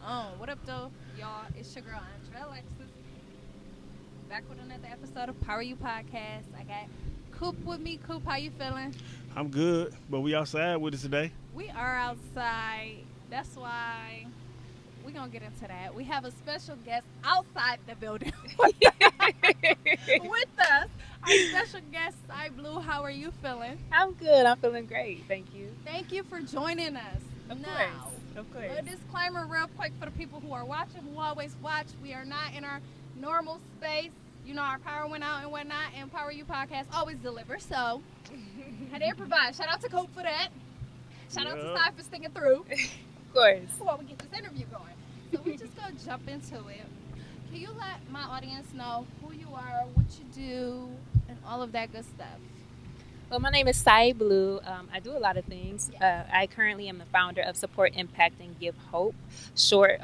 What up, though, y'all? It's your girl, Andrea Alexis, back with another episode of Power You Podcast. I got Coop with me. Coop, how you feeling? I'm good, but we outside with us today. We are outside. That's why we're going to get into that. We have a special guest outside the building with us. Our special guest, Sigh Bleu. How are you feeling? I'm good. I'm feeling great. Thank you. Thank you for joining us. Of now, course. Of course. A disclaimer real quick for the people who are watching, who always watch. We are not in our normal space. You know, our power went out and whatnot, and Power You Podcast always delivers. So, had to improvise. Shout out to Cope for that. Shout out to Sigh for sticking through. Of course. Before we get this interview going. So, we just gonna jump into it. Can you let my audience know who you are, what you do, and all of that good stuff? Well, my name is Sigh Bleu. I do a lot of things. I currently am the founder of Support Impact and Give Hope. Short,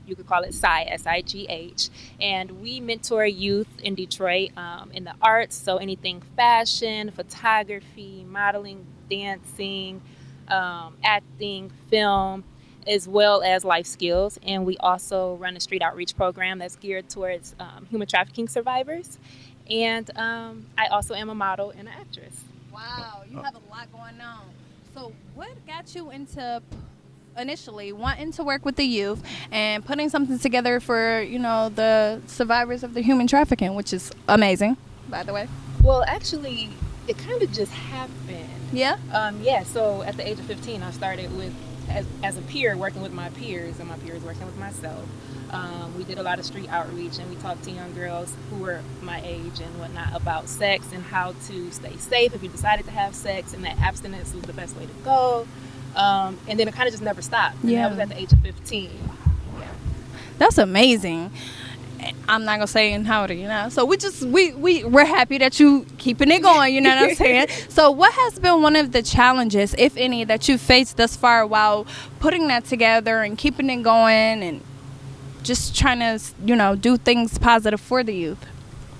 you could call it Sigh, S-I-G-H. And we mentor youth in Detroit in the arts. So anything fashion, photography, modeling, dancing, acting, film, as well as life skills. And we also run a street outreach program that's geared towards human trafficking survivors. And I also am a model and an actress. Wow, you have a lot going on. So what got you into initially wanting to work with the youth and putting something together for, you know, the survivors of the human trafficking, which is amazing, by the way? Well, actually, it kind of just happened. Yeah? So at the age of 15, I started with as a peer working with my peers, and my peers working with myself. We did a lot of street outreach, and we talked to young girls who were my age and whatnot about sex and how to stay safe if you decided to have sex, and that abstinence was the best way to go. And then it kind of just never stopped. And that was at the age of 15. Yeah. That's amazing. I'm not gonna say in how to, you know. So we're happy that you keeping it going, you know what I'm saying? So what has been one of the challenges, if any, that you faced thus far while putting that together and keeping it going and just trying to, you know, do things positive for the youth?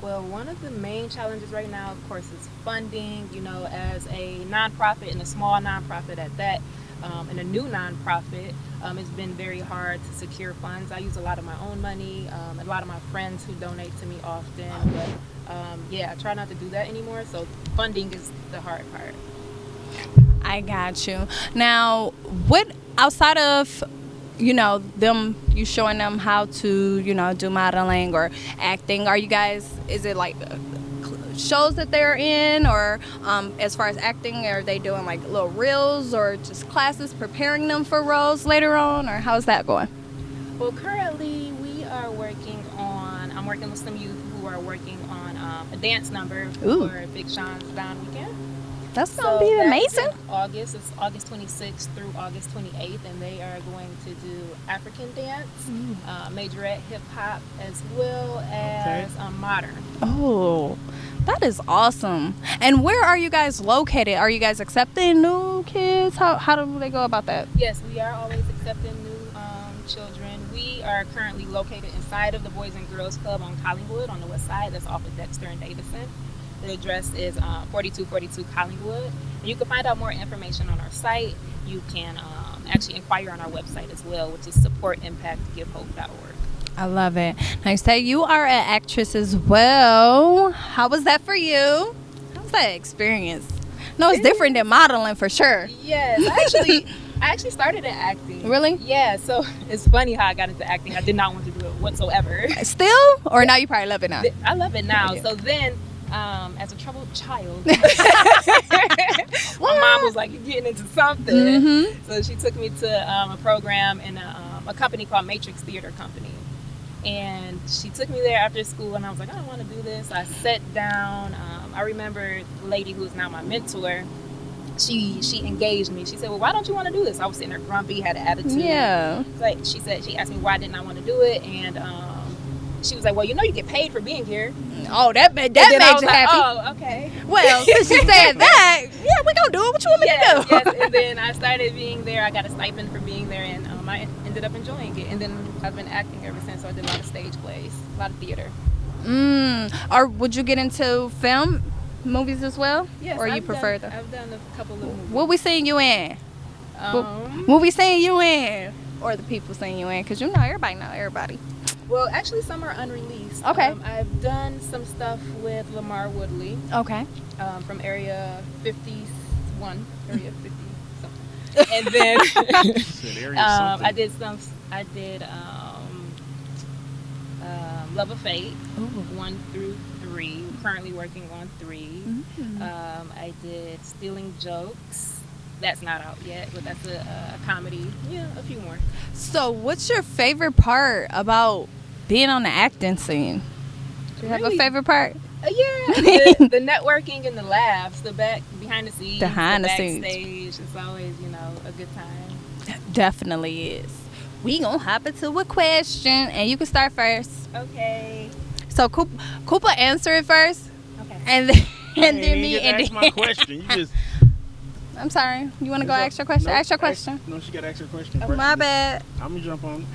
Well, one of the main challenges right now, of course, is funding. You know, as a nonprofit, and a small nonprofit at that, and a new nonprofit, it's been very hard to secure funds. I use a lot of my own money, a lot of my friends who donate to me often, but I try not to do that anymore, so funding is the hard part. I got you. Now, what outside of, you know, you showing them how to, you know, do modeling or acting, are you guys, is it like shows that they're in, or as far as acting, are they doing like little reels or just classes preparing them for roles later on, or how's that going? Well, currently I'm working with some youth who are working on a dance number for Big Sean's Down Weekend. That's gonna be amazing. It's August 26th through August 28th, and they are going to do African dance, majorette hip hop, as well as modern. Oh, that is awesome. And where are you guys located? Are you guys accepting new kids? How do they go about that? Yes, we are always accepting new children. We are currently located inside of the Boys and Girls Club on Collingwood on the west side. That's off of Dexter and Davison. The address is 4242 Collingwood. And you can find out more information on our site. You can actually inquire on our website as well, which is supportimpactgivehope.org. I love it. Now, you say you are an actress as well. How was that for you? How was that experience? No, it's different than modeling for sure. Yes, I actually started in acting. Really? Yeah, so it's funny how I got into acting. I did not want to do it whatsoever. Still? Or now you probably love it now? I love it now. Yeah. So then, as a troubled child, my mom was like, "You're getting into something." Mm-hmm. So she took me to a program in a company called Matrix Theater Company. And she took me there after school, and I was like, I don't want to do this. I sat down. I remember the lady who is now my mentor, she engaged me. She said, well, why don't you want to do this? I was sitting there grumpy, had an attitude. Yeah. Like she asked me why didn't I want to do it, and she was like, well, you know you get paid for being here. Oh, that made you happy. Oh, okay. Well, since she said that, yeah, we're going to do it. What you want me to do? Yes, and then I started being there. I got a stipend for being there, and I ended up enjoying it. And then I've been acting ever since, so I did a lot of stage plays, a lot of theater. Or would you get into film, movies as well? Yes, or you prefer I've done a couple of movies. What we seeing you in? What we seeing you in? or the people seeing you in? Because you know everybody know everybody. Well, actually, some are unreleased. Okay. I've done some stuff with Lamar Woodley Okay. from Area 51, Area 50 something. And then Said area something. I did Love of Fate, 1 through 3. Currently working on 3. I did Stealing Jokes. That's not out yet, but that's a comedy. Yeah, a few more. So, what's your favorite part about being on the acting scene? Do you have a favorite part? The networking and the laughs, the behind the scenes, Behind the backstage. scenes. It's always, a good time. Definitely is. We gonna hop into a question, and you can start first. Okay. So, Cooper answer it first, Okay. and then And me, and ask my question. You just. I'm sorry. You want to go ask your question? No, ask your question. No, she got to ask her question. Oh, first. my bad. I'm gonna jump on.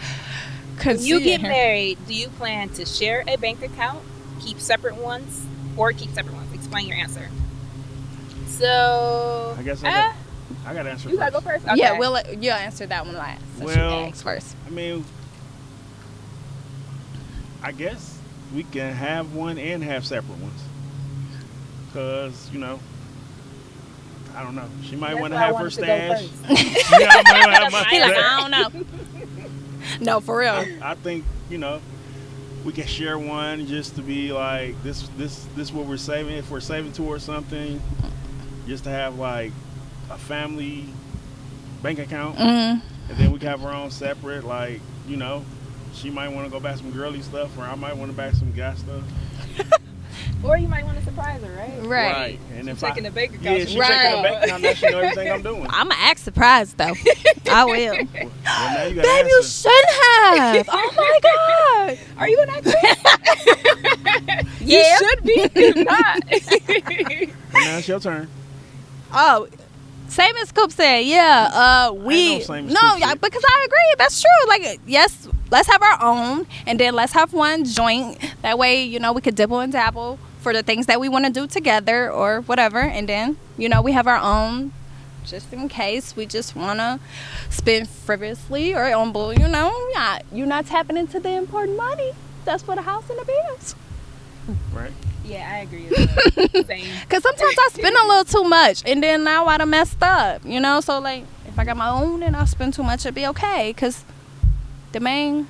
When you get married, do you plan to share a bank account, keep separate ones, or keep separate ones? Explain your answer. So I guess I got to answer. You first. gotta go first. Okay. Yeah, you'll answer that one last. Since you asked first. I mean, I guess we can have one and have separate ones. Because, I don't know. She might want to have her stash. Yeah, I might have my He like, stash. I don't know. No, for real. I think, we can share one just to be like, this what we're saving. If we're saving towards something, just to have like a family bank account. And then we can have our own separate, like, she might want to go buy some girly stuff, or I might want to buy some guy stuff. Or you might want to surprise her, right? Right. And if checking the bank account. Yeah, she's checking the bank account. Now she know everything I'm doing. I'm going to act surprised, though. I will. Well, now you gotta Babe, you answer. shouldn't have. Oh, my God. Are you an actress? Yeah. You should be. If not. And now it's your turn. Oh, same as Coop said. Yeah. no same as Coop said. Because I agree. That's true. Like, yes, let's have our own, and then let's have one joint. That way, we could dibble and dabble for the things that we want to do together or whatever, and then we have our own just in case we just want to spend frivolously or on bull. You're not tapping into the important money that's for the house and the bills. Right. Yeah, I agree as well. Same. Because sometimes I spend a little too much, and then now I done messed up, so like if I got my own and I spend too much, it'd be okay because the main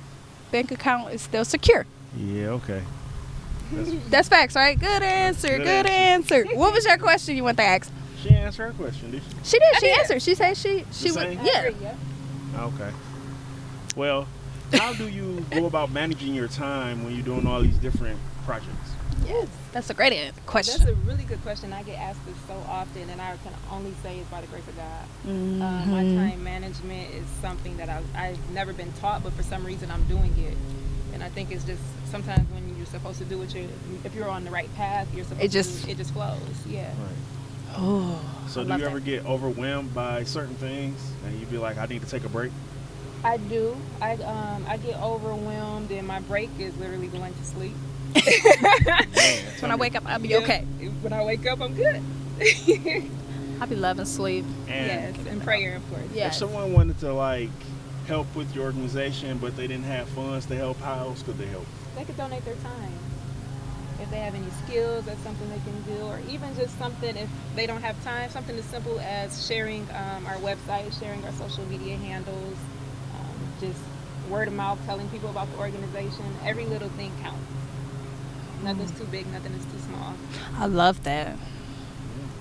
bank account is still secure. Yeah, okay. That's facts, right? Good answer. Good answer. What was your question you want to ask? She answered her question, did she? She did. She answered. She said she would. same? Yeah. Okay. Well, how do you go about managing your time when you're doing all these different projects? Yes. That's a great question. That's a really good question. I get asked this so often, and I can only say it's by the grace of God. My time management is something that I've never been taught, but for some reason I'm doing it. And I think it's just sometimes when you're supposed to do it, if you're on the right path, it just flows. Yeah. Right. Oh. So do you ever get overwhelmed by certain things and you be like, I need to take a break? I do. I get overwhelmed, and my break is literally going to sleep. When I wake up, I'll be okay. When I wake up, I'm good. I'll be loving sleep. Yes, and prayer, of course. Yes. If someone wanted to like help with your organization, but they didn't have funds to help, how else could they help? They could donate their time. If they have any skills, that's something they can do, or even just something if they don't have time, something as simple as sharing our website, sharing our social media handles, just word of mouth, telling people about the organization. Every little thing counts. Nothing's too big, nothing is too small. I love that.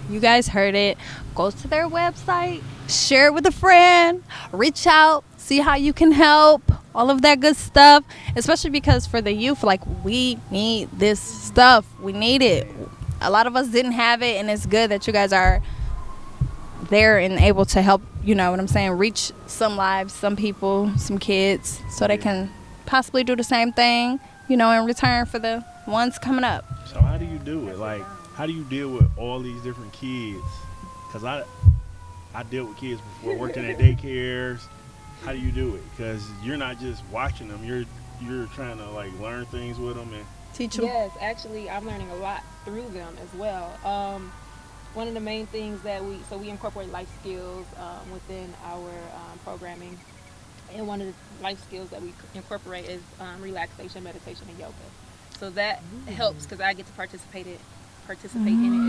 You guys heard it. Go to their website, share it with a friend, reach out, see how you can help, all of that good stuff. Especially because for the youth, like, we need this stuff. We need it. A lot of us didn't have it, and it's good that you guys are there and able to help, you know what I'm saying, reach some lives, some people, some kids, so they can possibly do the same thing, in return for the ones coming up. So how do you do it? Like, how do you deal with all these different kids? Because I dealt with kids before, working at daycares. How do you do it? Because you're not just watching them. You're trying to like learn things with them and teach them. Yes, actually, I'm learning a lot through them as well. One of the main things that we incorporate life skills within our programming. And one of the life skills that we incorporate is relaxation, meditation, and yoga. So that helps because I get to participate in it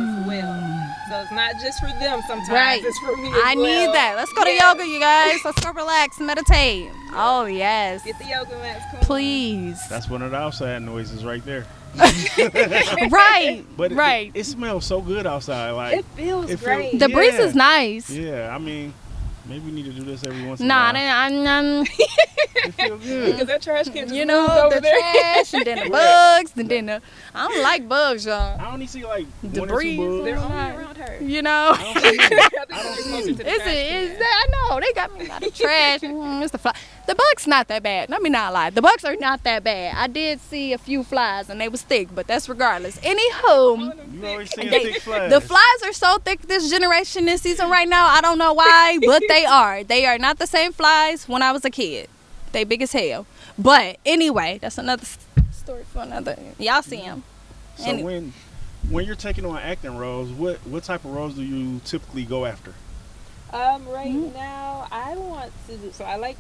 as well. So it's not just for them sometimes, Right. it's for me as I well. need that. Let's go to Yes. yoga, you guys. Let's go relax, meditate. Oh, yes. Get the yoga mats. Come Please. That's one of the outside noises right there. Right. But right. it smells so good outside. on. Like It feels it great. feels- The breeze yeah. is nice. Yeah, I mean, maybe we need to do this every once in a Nah, while. It feels good. Because that trash can just you move know, over the there. trash and then the bugs and then the. I don't like bugs, y'all. I only see like one or Debris. two bugs. They're only Right. around her. You know. I don't see it. I think I they're don't see closer it. to the Is trash it? Is can. that? I know they got me out of trash. It's the fly. The bugs not that bad. Let me not lie. The bugs are not that bad. I did see a few flies and they was thick, but that's regardless. Anywho, You always see They- thick flies. the flies are so thick this generation, this season right now. I don't know why, but they are. They are not the same flies when I was a kid. They big as hell. But anyway, that's another story for another. Y'all see them. So Anyway. when you're taking on acting roles, what type of roles do you typically go after? Right now, I want to do, so I like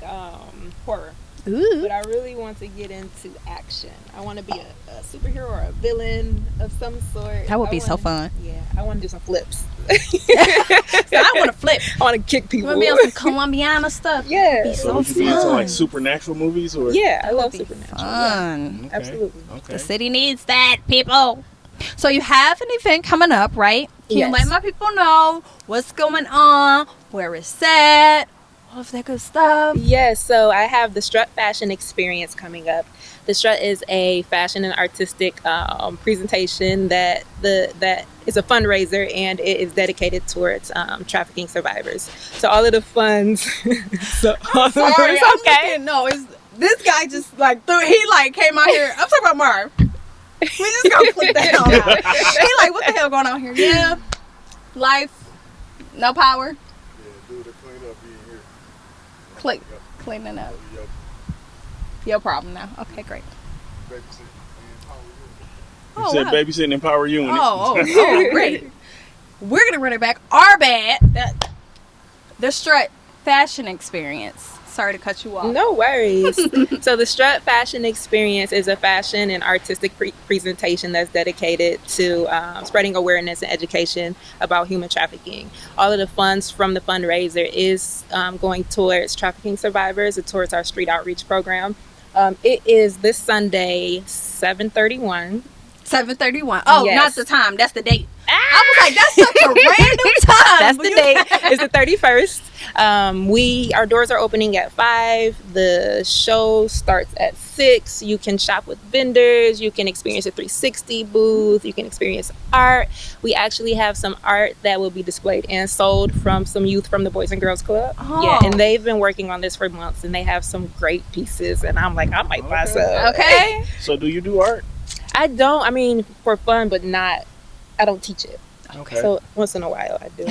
horror, Ooh. but I really want to get into action. I want to be a superhero or a villain of some sort. That would I be so wanna- fun. Yeah, I want to do some flips. So I want to flip. I want to kick You people. want to be on some Colombiana stuff? Yeah. Be So so would you be into fun. like supernatural movies or? Yeah, I That would love be supernatural. fun. Okay. Absolutely. Okay. The city needs that, people. So you have an event coming up, right? Can you Yes. let my people know what's going on, where it's at, all of that good stuff? Yes, so I have the Strut Fashion Experience coming up. The Strut is a fashion and artistic presentation that is a fundraiser, and it is dedicated towards trafficking survivors. So all of the funds. Sorry, I'm looking. No, it's this guy just like he like came out here. I'm talking about Marv. We just gonna clip that on out. He like, what the hell going on here? Yeah, life, no power. Yeah, do the cleanup in here. Cleaning up. Yo, Your problem now. Okay, great. babysit and power unit. You Oh, said wow. babysitting and power unit. Oh, great. We're gonna run it back. Our bad. The Strut Fashion Experience. Sorry to cut you off. No worries. So the Strut Fashion Experience is a fashion and artistic presentation that's dedicated to spreading awareness and education about human trafficking. All of the funds from the fundraiser is going towards trafficking survivors and towards our street outreach program. It is this Sunday, 7:31. 7:31. Oh, Yes. not the time. That's the date. I was like, that's such a random time. That's the date. It's the 31st. Our doors are opening at 5. The show starts at 6. You can shop with vendors. You can experience a 360 booth. You can experience art. We actually have some art that will be displayed and sold from some youth from the Boys and Girls Club. Oh. Yeah, and they've been working on this for months, and they have some great pieces. And I'm like, I might buy Okay. some. Okay. So do you do art? I don't. I mean, for fun, but not. I don't teach it. Okay. So once in a while, I do.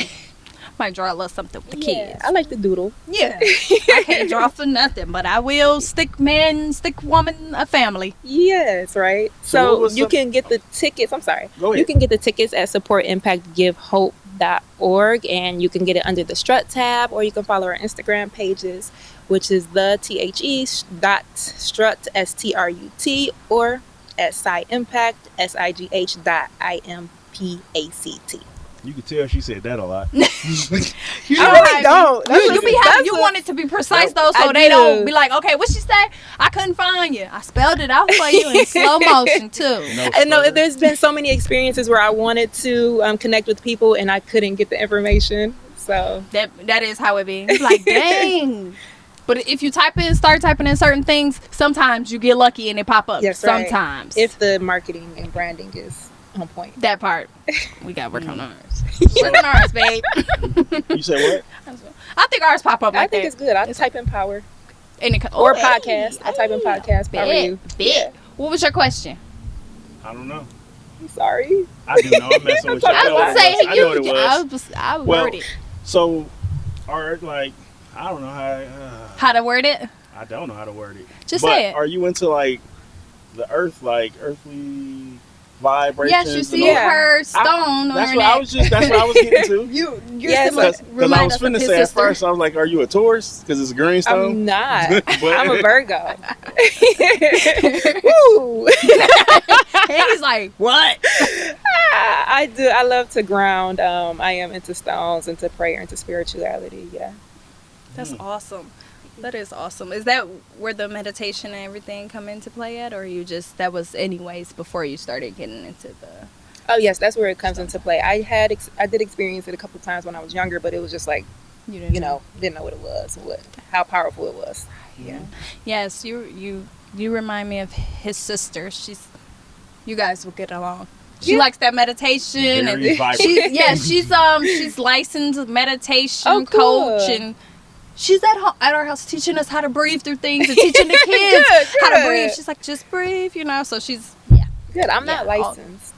Might draw a little something with the Yeah, kids. I like to doodle. Yeah. I can't draw for nothing, but I will stick man, stick woman, a family. Yes, right. So what So was you some- can get the tickets. I'm sorry. Go ahead. You can get the tickets at supportimpactgivehope.org, and you can get it under the Strut tab, or you can follow our Instagram pages, which is the the.strut STRUT, or at Sigh Impact SIGH.IMPACT. You can tell she said that a lot. You I really don't. You want it to be precise though, so I they do. don't be like, okay, what she say? I couldn't find you. I spelled it out for you in slow motion too. And no, there's been so many experiences where I wanted to connect with people and I couldn't get the information. So That is how it be. It's like, dang. But if you start typing in certain things, sometimes you get lucky and it pop up. Yes, right. Sometimes. if the marketing and branding is on point. that part, we got to work on ours. Work on ours, babe. You said what? I think ours pop up like I think that. it's good. I type in power And or podcast. I type in podcast. Power you. Bet. What was your question? I don't know. I'm sorry. I do know. I'm messing with you. I know was what it saying was. I know what it was. I would Well, word it. So, art, like, I don't know How to word it? I don't know how to word it. Just but say it. Are you into like the earth, like earthly vibrations. Yes, you and see all. her stone. That's on what her I was just. That's what I was getting to. You're Yes, similar. Because I Remind was us of finna his say at sister. first, I was like, "Are you a Taurus?" Because it's a green stone. I'm not. But- I'm a Virgo. Woo! And he's like, what? I do. I love to ground. I am into stones, into prayer, into spirituality. Yeah. That's awesome. That is awesome. Is that where the meditation and everything come into play at, or you just that was anyways before you started getting into the? Oh yes, that's where it comes into play. I did experience it a couple times when I was younger, but it was just like You didn't know what it was, how powerful it was. Yeah. Yes, you remind me of his sister. You guys will get along. She likes that meditation Very and vibrant. she's licensed meditation cool. coach and she's at our house teaching us how to breathe through things and teaching the kids how to Good. breathe. She's like, just breathe, so she's Good. I'm not Yeah, licensed.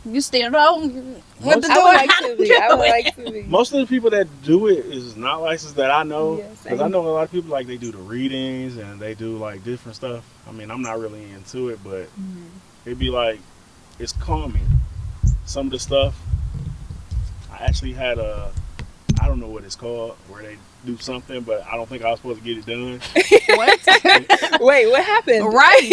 you still know what to do. I would like to be. I would like to be. Most of the people that do it is not licensed that I know. Yes, Because I know a lot of people, like, they do the readings and they do, like, different stuff. I mean, I'm not really into it, but it'd be like, it's calming. Some of the stuff, I actually had I don't know what it's called, where they do something, but I don't think I was supposed to get it done. What? Wait, what happened? Right.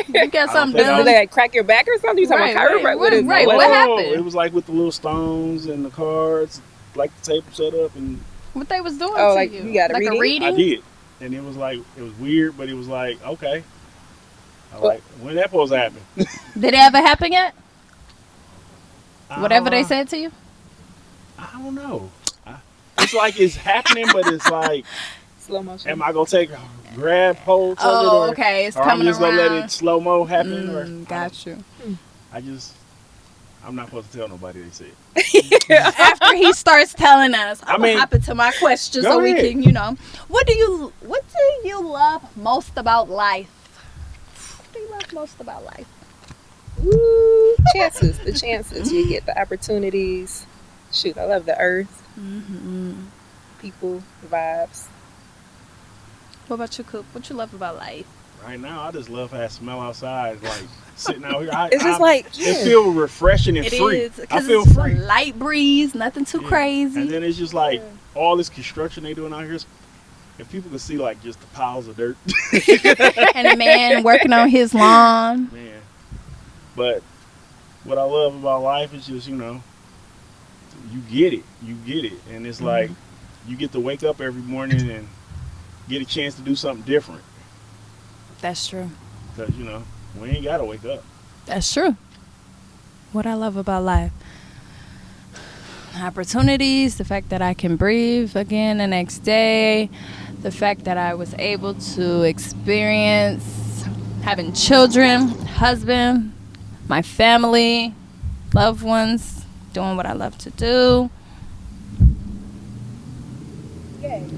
You got something think Did done. they like, crack your back or something? You talking about chiropractic? What is right. that? What happened? It was like with the little stones and the cards, like the table set up, and What they was doing Oh, to like, you? you got a like reading? a reading? I did. And it was like, it was weird, but it was like, okay. I like, when that supposed to happen? Did it ever happen yet? Whatever they said to you? I don't know. It's like it's happening, but it's like, Slow motion. am I gonna take a grab hold of it, Oh, or, okay. It's or I'm coming just around. gonna let it slow mo happen? Or Got you. I'm not supposed to tell nobody they said. After he starts telling us, I'm mean, gonna hop into my question go so we ahead. can, what do you love most about life? What do you love most about life? Woo, chances. The chances. You get the opportunities. Shoot, I love the earth. People, the vibes. What about you, Coop? What you love about life? Right now, I just love how it smell outside, like sitting out here. It's just like, it feels refreshing and It free. is I because feel it's free. a light breeze, nothing too Yeah. crazy. And then it's just like all this construction they doing out here. If people could see like just the piles of dirt, And a man working on his lawn. man. But what I love about life is just, you get it, and it's like you get to wake up every morning and get a chance to do something different. That's true. Because we ain't gotta wake up. That's true. What I love about life. Opportunities, the fact that I can breathe again the next day, the fact that I was able to experience having children, husband, my family, loved ones, doing what I love to do.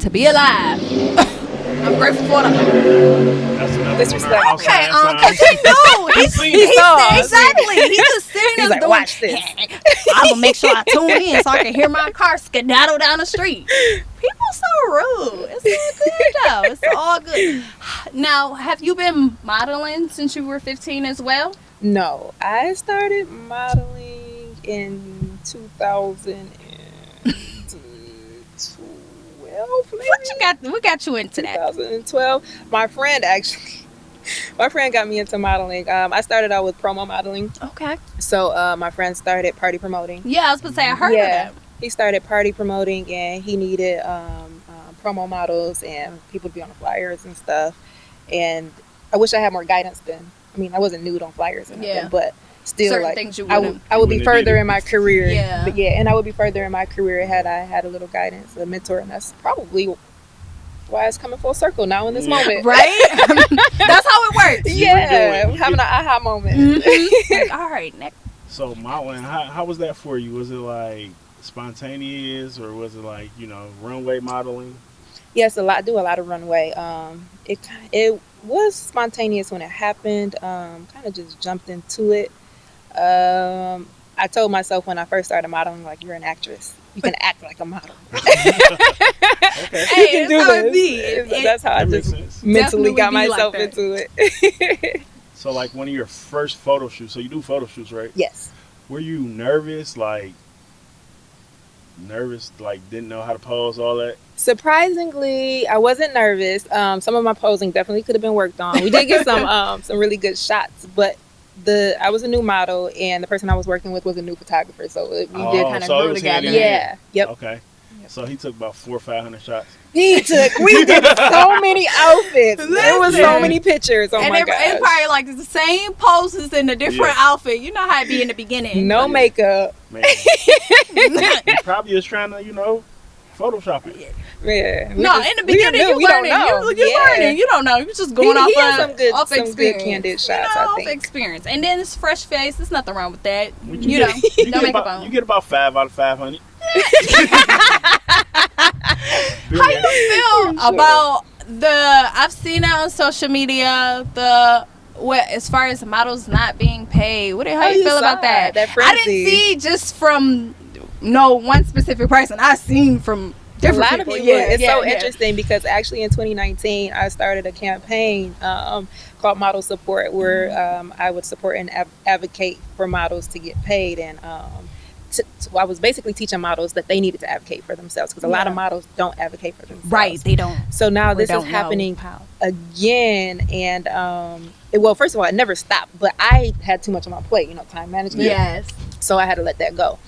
To be alive. I'm grateful for them. That's another Disrespect. one of our Okay, outside because signs. he knew. He saw. exactly. He just sitting there He's like, doing, watch this. I'm going to make sure I tune in so I can hear my car skedaddle down the street. People so rude. It's all good, though. It's all good. Now, have you been modeling since you were 15 as well? No, I started modeling in 2012, maybe. What got you into that? 2012. My friend got me into modeling. I started out with promo modeling. Okay. So my friend started party promoting. Yeah, I was going to say, I heard of that. He started party promoting, and he needed promo models and people to be on the flyers and stuff. And I wish I had more guidance then. I mean, I wasn't nude on flyers or nothing, Yeah. but still, Certain like, things you I wouldn't. would be Wouldn't have further did it. in my career. Yeah. But and I would be further in my career had I had a little guidance, a mentor, and that's probably why it's coming full circle now in this moment. Right? That's how it works. Yeah, You having an aha moment. Like, all right, next. So modeling, how was that for you? Was it like spontaneous, or was it like runway modeling? Yes, I do a lot of runway. It was spontaneous when it happened. Kind of just jumped into it. I told myself when I first started modeling, like, you're an actress. You can act like a model. Okay, Hey, You can that's how it be. That's how I that makes just sense. mentally Definitely got be like myself that. into it. So like one of your first photo shoots. So you do photo shoots, right? Yes. Were you nervous, like didn't know how to pose, all that? Surprisingly, I wasn't nervous. Some of my posing definitely could have been worked on. We did get some really good shots, but I was a new model, and the person I was working with was a new photographer, so we did kind of so it grow was hand together. in Yeah. hand. Yep. Okay. So he took about 400 or 500 shots. We did so many outfits. There was so many pictures. Oh and my it's gosh. probably like the same poses in a different outfit. You know how it be in the beginning. No makeup. Man. He probably is trying to, Photoshop it. Yeah. No, in the beginning you're learning. You're learning. You don't know. You're just going off had off some experience. good candid shots, I think. Off experience. And then it's fresh face. There's nothing wrong with that. You don't make up You get about 5 out of 500. How you feel about I've seen it on social media, as far as models not being paid. How you feel about that? That I didn't see just from one specific person. I've seen from different a lot people. of people. It's so interesting because actually in 2019 I started a campaign called Model Support, where I would support and advocate for models to get paid, and I was basically teaching models that they needed to advocate for themselves, because a lot of models don't advocate for themselves. Right, they don't. So now this is happening again, and first of all, it never stopped, but I had too much on my plate, time management. Yes. So I had to let that go.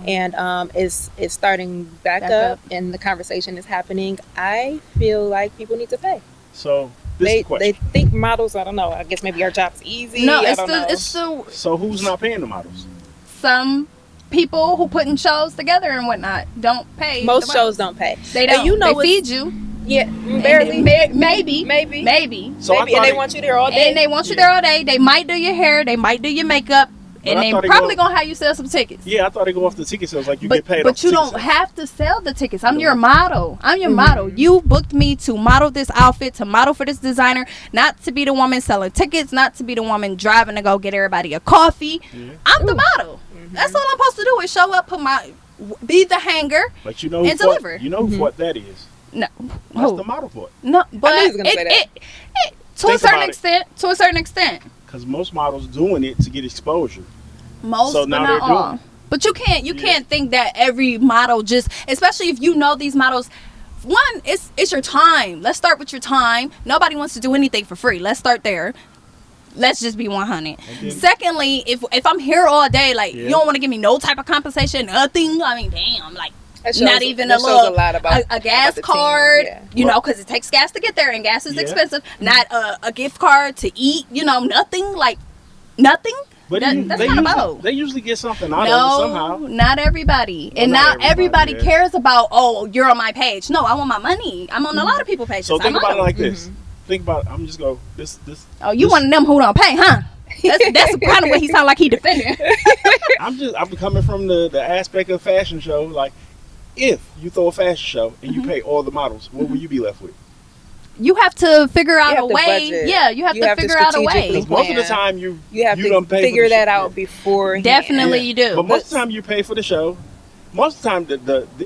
And it's starting back up, and the conversation is happening. I feel like people need to pay. So they think models, I don't know, I guess maybe our job's easy. No, so who's not paying the models? Some people who putting shows together and whatnot don't pay. Most shows don't pay. They don't. They feed you. Yeah, barely. Maybe. So and they want you there all day. And they want you there all day. They might do your hair. They might do your makeup. And they probably gonna have you sell some tickets. Yeah, I thought they go off the ticket sales, like you get paid. But you don't have to sell the tickets. I'm your model. I'm your model. You booked me to model this outfit, to model for this designer, not to be the woman selling tickets, not to be the woman driving to go get everybody a coffee. I'm the model. That's all I'm supposed to do is show up, be the hanger, but and deliver. You know what that is? No, that's the model part. No, but I knew he was gonna say that. To a certain extent. Because most models doing it to get exposure. Most, so now but not all. But you can't think that every model especially if you know these models. One, it's your time. Let's start with your time. Nobody wants to do anything for free. Let's start there. Let's just be 100. Secondly, if I'm here all day, you don't want to give me no type of compensation, nothing. I mean, damn, not even a gas card, because it takes gas to get there, and gas is expensive. Not a gift card to eat, nothing. Nothing. But they usually get something out of it somehow. Not everybody. And not everybody cares about, you're on my page. No, I want my money. I'm on a lot of people's pages. So think about it like this. Think about it. I'm just go this. Oh, you one of them who don't pay, huh? That's kind of what he sound like he defending. I'm coming from the aspect of fashion show. Like, if you throw a fashion show and you pay all the models, what will you be left with? You have to figure out a way. Budget. Yeah, you have to figure out a way. Most of the time, you have to figure that out before. Definitely, you do. But most of the time, you pay for the show. Most of the time,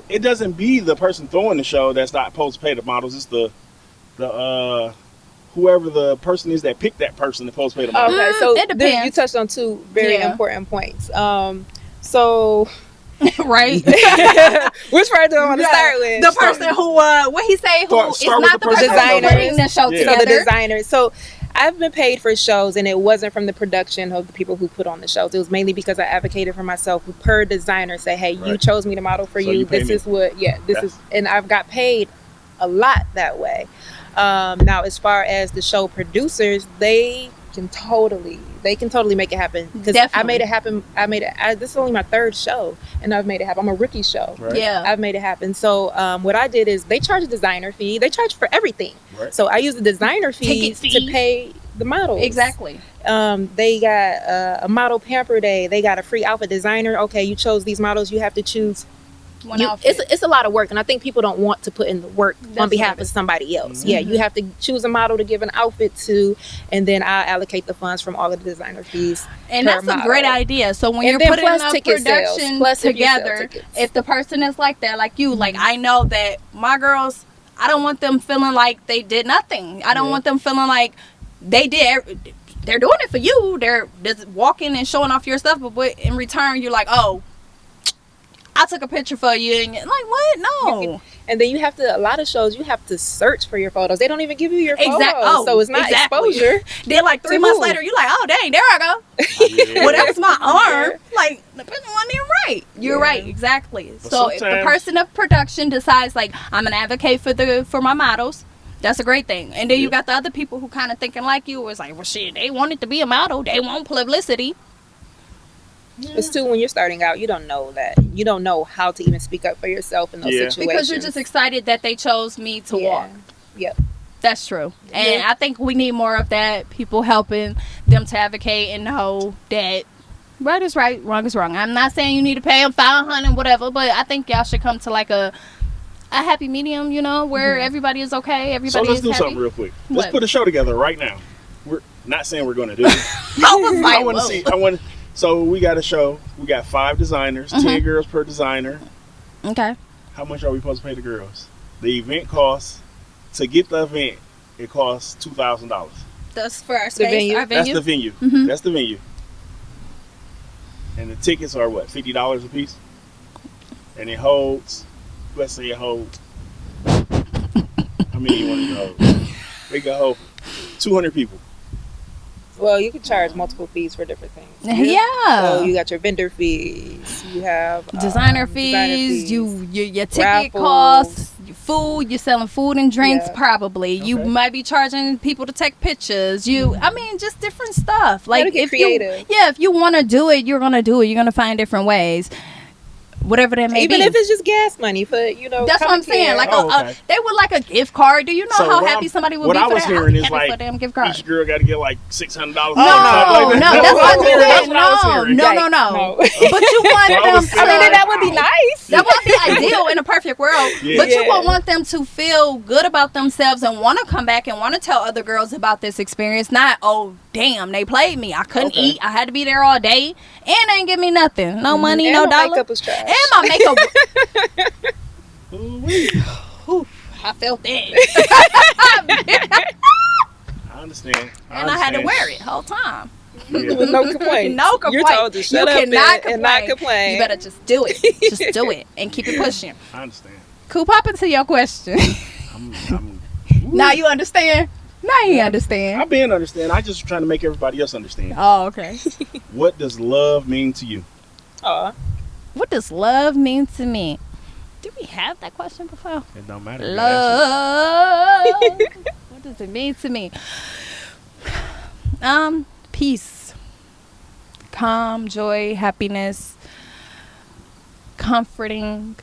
it doesn't be the person throwing the show that's not supposed to pay the models. It's the whoever the person is that picked that person that's supposed to pay the models. Okay, so it depends. You touched on two very important points. So. Right. Which part do I want to start with? The person who what he say who is not the person putting the show together. So the designer. So I've been paid for shows, and it wasn't from the production of the people who put on the shows. It was mainly because I advocated for myself. Per designer, say, hey, you chose me to model for you. This is what. Is, and I've got paid a lot that way. Now, as far as the show producers, they can totally make it happen, because I made it happen. This is only my third show, and I've made it happen. I'm a rookie show. Right. Yeah, I've made it happen. So what I did is they charge a designer fee. They charge for everything. Right. So I use the designer fee to pay the models. Exactly. They got a model pamper day. They got a free outfit designer. Okay, you chose these models. You have to choose. It's a lot of work, and I think people don't want to put in the work on behalf of somebody else. Mm-hmm. Yeah, you have to choose a model to give an outfit to, and then I allocate the funds from all of the designer fees. And that's a great idea. So when you're putting a production together, if the person is like that, like you, like I know that my girls, I don't want them feeling like they did nothing. I don't want them feeling like they did they're doing it for you. They're just walking and showing off your stuff, but in return, you're like, oh, I took a picture for you, and you're like, what? No. And then you have to, a lot of shows, you have to search for your photos. They don't even give you your photos. Oh, so it's not exposure. Then like 3 months later, you're like, oh, dang, there I go. Yeah. Well, that was my arm. Like, the picture wasn't even right. You're right, exactly. But So if the person of production decides, like, I'm an advocate for my models, that's a great thing. And then you got the other people who kind of thinking like you, was like, well, shit, they wanted to be a model. They want publicity. It's too, when you're starting out, you don't know that. You don't know how to even speak up for yourself in those situations. Because you're just excited that they chose me to walk. Yep. That's true. And I think we need more of that. People helping them to advocate and know that right is right, wrong is wrong. I'm not saying you need to pay them $500 whatever, but I think y'all should come to like a happy medium, you know, where everybody is okay, everybody is happy. So let's do something real quick. Let's put a show together right now. We're not saying we're going to do it. I want to see. So we got a show. We got 5 designers, 10 girls per designer. Okay. How much are we supposed to pay the girls? The event costs, to get the event, it costs $2,000. That's for our space, our venue? That's the venue. Mm-hmm. That's the venue. And the tickets are what, $50 a piece? And it holds, let's say it holds, how many you want it to hold? We can hold 200 people. Well, you can charge multiple fees for different things. Yeah. So you got your vendor fees. You have designer fees. Your ticket raffles. costs. Your food. You're selling food and drinks. Yeah. Probably. Okay. You might be charging people to take pictures. I mean, just different stuff. Like if creative. If you want to do it, you're gonna do it. You're gonna find different ways. Whatever that may be. Even if it's just gas money for, That's what I'm saying. Like they would like a gift card. Do you know how happy somebody would be for that? What I was hearing is like, for a damn gift card. Each girl got to get like $600. No, that's what I'm saying. No. But you want them to, I mean, that would be nice. That would be ideal in a perfect world. Yeah. But you would want them to feel good about themselves and want to come back and want to tell other girls about this experience. Not, oh, damn, they played me. I couldn't eat. I had to be there all day. And they ain't give me nothing. No money, and no my dollar. makeup was trash. And my makeup. I felt that. I understand. And I had to wear it the whole time. Yeah. With no complaint. No complaint. You're told to shut up and not complain. You better just do it. Just do it and keep it pushing. I understand. Cool. Pop into your question. Now you understand? Now you understand. I've been understand. I just trying to make everybody else understand. Oh, okay. What does love mean to you? What does love mean to me? Did we have that question before? It don't matter. Love. What does it mean to me? Peace, calm, joy, happiness, comforting,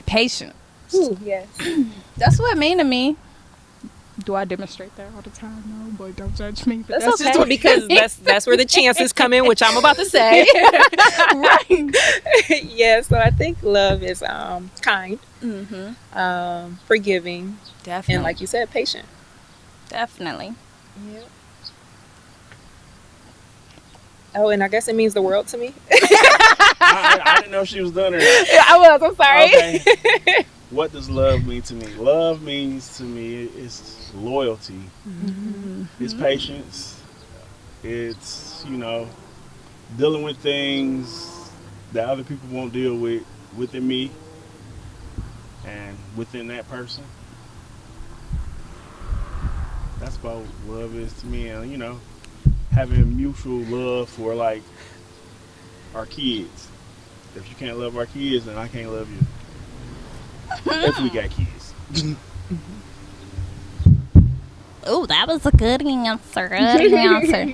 patience. Ooh, yes. That's what it mean to me. Do I demonstrate that all the time? No, boy, don't judge me. But that's okay, because that's where the chances come in, which I'm about to say. Right. Yeah, so I think love is kind, forgiving, definitely, and like you said, patient. Definitely. Yeah. Oh, and I guess it means the world to me. I didn't know she was done or not. I was. I'm sorry. Okay. What does love mean to me? Love means to me it's loyalty. Mm-hmm. It's patience. It's, dealing with things that other people won't deal with within me and within that person. That's about what love is to me. And, having mutual love for, like, our kids. If you can't love our kids, then I can't love you. If we got kids. Oh, that was a good answer. Good answer.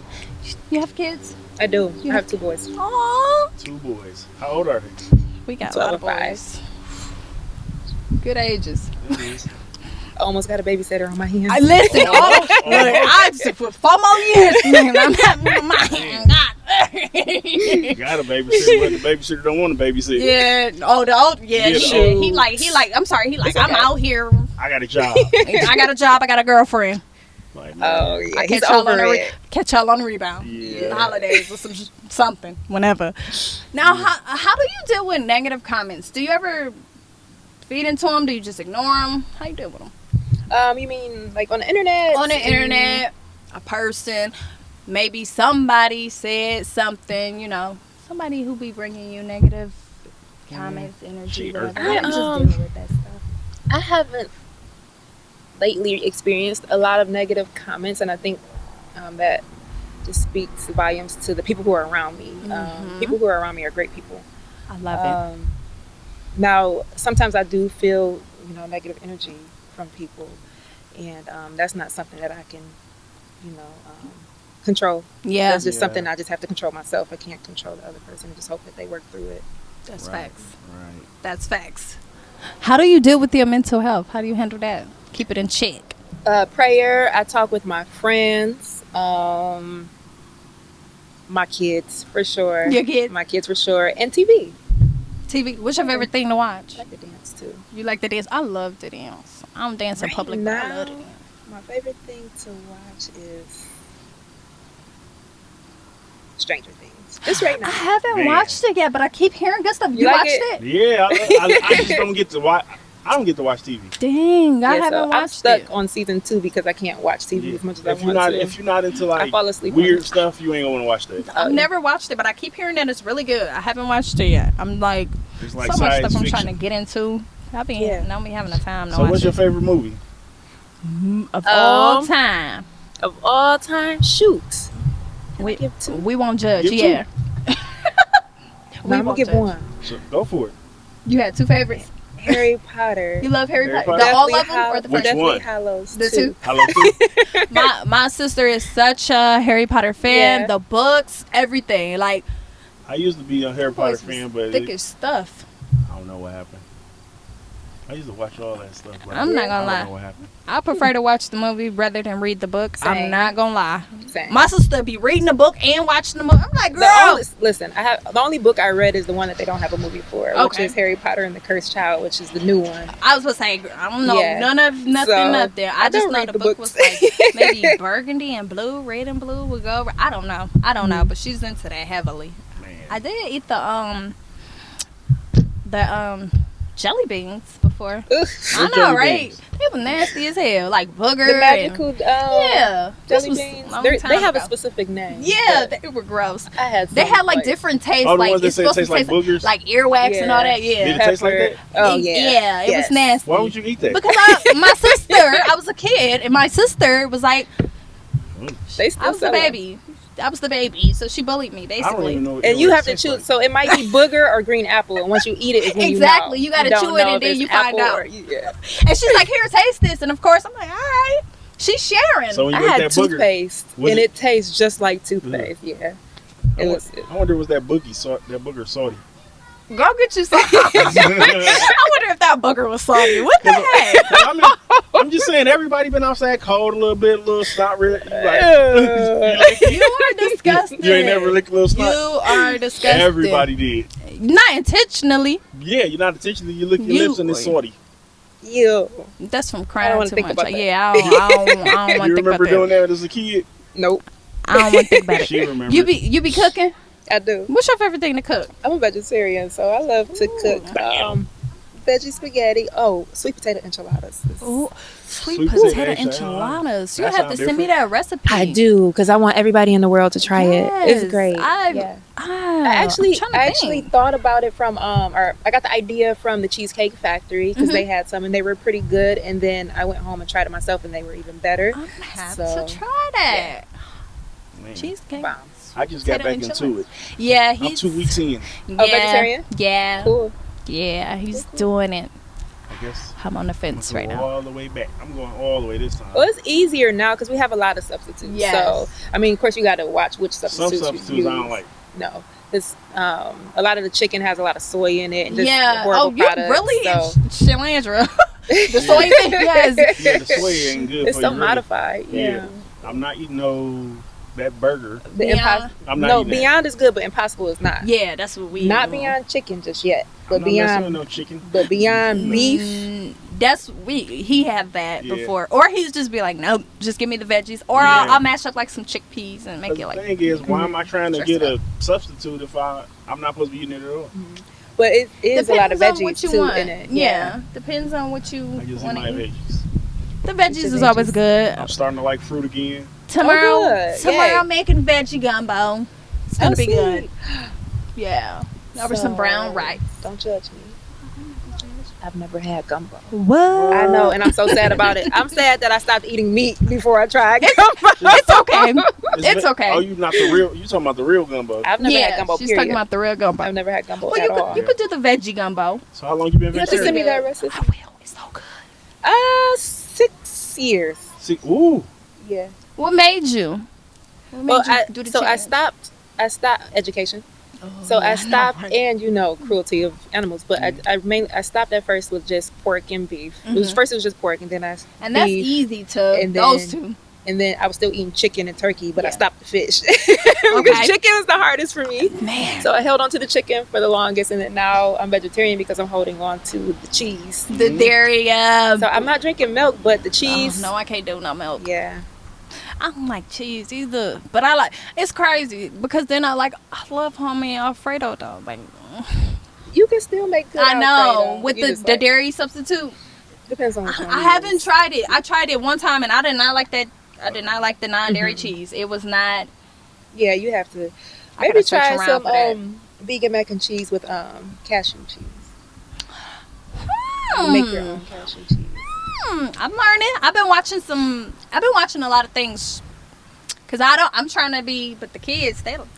You have kids? I do. I have 2 boys. Aww. 2 boys. How old are they? We got a lot of boys. Good ages. I almost got a babysitter on my hands. Listen, I just put 4 more years, man. I'm having on my hands. Got a babysitter, but the babysitter don't want to babysit. Yeah. Shit. He like. I'm sorry. He like. Okay. I'm out here. I got a job. I got a job. I got a girlfriend. Like, yeah. I catch y'all on the rebound. Yeah. The holidays or something. Whenever. Now, how do you deal with negative comments? Do you ever feed into them? Do you just ignore them? How you deal with them? You mean like on the internet? On the internet, a person, maybe somebody said something, you know, somebody who be bringing you negative comments, energy, whatever. I, I'm just um, dealing with that stuff. I haven't lately experienced a lot of negative comments, and I think that just speaks volumes to the people who are around me. People who are around me are great people. I love it. Now, sometimes I do feel, you know, negative energy from people, and that's not something that I can, you know, control. Yeah. That's just something I just have to control myself. I can't control the other person and just hope that they work through it. That's Right, facts. Right. That's facts. How do you deal with your mental health? How do you handle that? Keep it in check. Prayer. I talk with my friends, my kids for sure. Your kids? My kids for sure, and TV. TV. What's your favorite thing to watch? I like to dance too. You like to dance? I love to dance. I don't dance in public, but I love to Now, dance. my favorite thing to watch is Stranger Things. Just right now. I haven't Man. watched it yet, but I keep hearing good stuff. You You like watched it? it? Yeah, I just don't get to watch. I don't get to watch TV. Dang, I Yeah, so haven't I'm watched stuck it. on season 2 because I can't watch TV Yeah. as much as I If want you're not, to. if you're not into I like fall asleep. weird on it. stuff, you ain't gonna want to watch that. I've never watched it, but I keep hearing that it's really good. I haven't watched it yet. I'm like, It's like so much science stuff I'm fiction. trying to get into. I be don't be having the time to So watch what's your it. favorite movie? Of all time? Of all time, shoot. Can I We, give 2? we won't judge. Give Yeah. No, I'm won't gonna give judge. 1. So go for it. You had 2 favorites. Harry Potter. You love Harry Harry Potter? Potter? The all of them or the Which first? one? Deathly Hallows. The 2. 2. Hello, Too. My sister is such a Harry Potter fan. Yeah. The books, everything. Like, I used to be a Harry Potter boys was fan, but thick as stuff. I don't know what happened. I used to watch all that stuff. But I'm not gonna I lie. don't know what happened. I prefer to watch the movie rather than read the book. I'm Same. not gonna lie. Same. My sister be reading the book and watching the movie. I'm like, The girl. only, listen, the only book I read is the one that they don't have a movie for, which Okay. is Harry Potter and the Cursed Child, which is the new one. I was gonna say, girl, I don't know Yeah. nothing So, nothing. I I just don't know read the the book books. was like maybe burgundy and blue, red and blue would go over. I don't know. But she's into that heavily. Man. I did eat the jelly beans before. Ugh. I know, jelly right? beans? They were nasty as hell, like booger. The magical yeah, this jelly was beans. long They time have a ago. specific name. Yeah, but they were gross. I had They some, had like different tastes. Oh, the like ones that it's say it supposed tastes to like taste boogers? like earwax and all that. Did Yeah. it taste like that? Oh yeah. Yeah, it was Yes. nasty. Why would you eat that? Because my sister, I was a kid, and my sister was like, They still I was the sell them. baby. I was the baby, so she bullied me I don't basically. even know. And you what have it to tastes choose. like. So it might be booger or green apple, and once you eat it, is when Exactly. you You gotta don't chew it know and if then it's you find apple out. or- yeah. And she's like, "Here, taste this." And of course, I'm like, "All right." She's sharing. So when you I ate had that booger, toothpaste, was and it- it tastes just like toothpaste. Yeah, it was. I wonder was that booger salty? Go get you some. I wonder if that booger was salty. What the heck? I mean, I'm just saying, everybody been outside cold a little bit, a little snot. You You are disgusting. you ain't never licked a little You snot. are disgusting. Everybody did. Not intentionally. Yeah, you're not intentionally. You lick your You- lips and it's salty. Ew. That's from I crying don't wanna too think much. about that. Yeah, I don't want You to think about remember doing that. that as a kid? Nope. I don't want to think about it. She remembers. You be cooking? I do. What's your favorite thing to cook? I'm a vegetarian, so I love to cook veggie spaghetti. Oh, sweet potato enchiladas. Oh, sweet Sweet potato potato enchiladas. You That have to sound send me that recipe. I do, because I want everybody in the world to try it. It's Yes, great. I Yeah. I I actually thought about it from or I got the idea from the Cheesecake Factory because they had some and they were pretty good, and then I went home and tried it myself and they were even better. I'm gonna have So, to try that. Man, Cheesecake. Wow. I just got back into it. Yeah, I'm he's 2 weeks in. Yeah, vegetarian? Yeah, Cool. yeah, he's Cool. doing it. I guess I'm on the fence I'm right going now. all the way back. I'm going all the way this time. Well, it's easier now because we have a lot of substitutes. Yes. So, I mean, of course, you got to watch which Some substitutes substitutes you use. I don't like. No. It's, a lot of the chicken has a lot of soy in it. And just Yeah. horrible Oh, you products, really, so. Shalandra. The soy thing, yes. Yeah, the soy ain't good It's for so you, really. modified. Yeah. I'm not eating that burger. The Beyond. I'm not no, eating that. Beyond is good, but Impossible is not. Yeah, that's what we. Not doing. Beyond Chicken just yet, but I'm not messing with Beyond, no chicken. but Beyond Beef. That's he had that Yeah. before, or he's just be like, nope, just give me the veggies, or Yeah. I'll mash up like some chickpeas and make The it like. thing is, why am I trying to Dress get it a substitute if I'm not supposed to be eating it at all? But it is a lot of Depends on veggies what you too want. in it. Yeah, depends on what you I just eat want my to eat. veggies. The veggies The is always veggies. good. I'm starting to like fruit again. Tomorrow, good. tomorrow Yay. I'm making veggie gumbo. It's gonna be sweet. good. Yeah. Over some brown rice. Don't judge me. I've never had gumbo. What? I know, and I'm so sad about it. I'm sad that I stopped eating meat before I tried gumbo. It's okay. It's that- okay. Oh, you not the real? You talking about the real gumbo? I've never had gumbo. she's Period. talking about the real gumbo. I've never had gumbo Well, at all. you could do the veggie gumbo. So how long you been You have to send me vegetarian? that recipe. I will. It's so good. 6 years. See, ooh, Yeah. What made you? What made Well, you do the I chicken? stopped education. So I stopped, and cruelty of animals. But I stopped at first with just pork and beef. It was just pork, and then And that's beef, easy to and those then- two. and then I was still eating chicken and turkey, but I Yeah. stopped the fish Okay. because chicken is the hardest for me. Man. So I held on to the chicken for the longest, and then now I'm vegetarian because I'm holding on to the cheese. The dairy. So I'm not drinking milk, but the cheese. No, I can't do no milk. Yeah. I don't like cheese either, but I like. It's crazy because then I love homemade Alfredo though. Like, You can still make good. I know Alfredo. with You the, just the like- dairy substitute. Depends on which one. I you haven't use. tried it. I tried it one time and I did not like that. I did not like the non-dairy Mhm. cheese. It was not. Yeah, you have to. I Maybe gotta search try around some for that. vegan mac and cheese with cashew cheese. Hmm. Make your own cashew cheese. I'm learning. I've been watching a lot of things. Cause I'm trying to be, but the kids, they don't.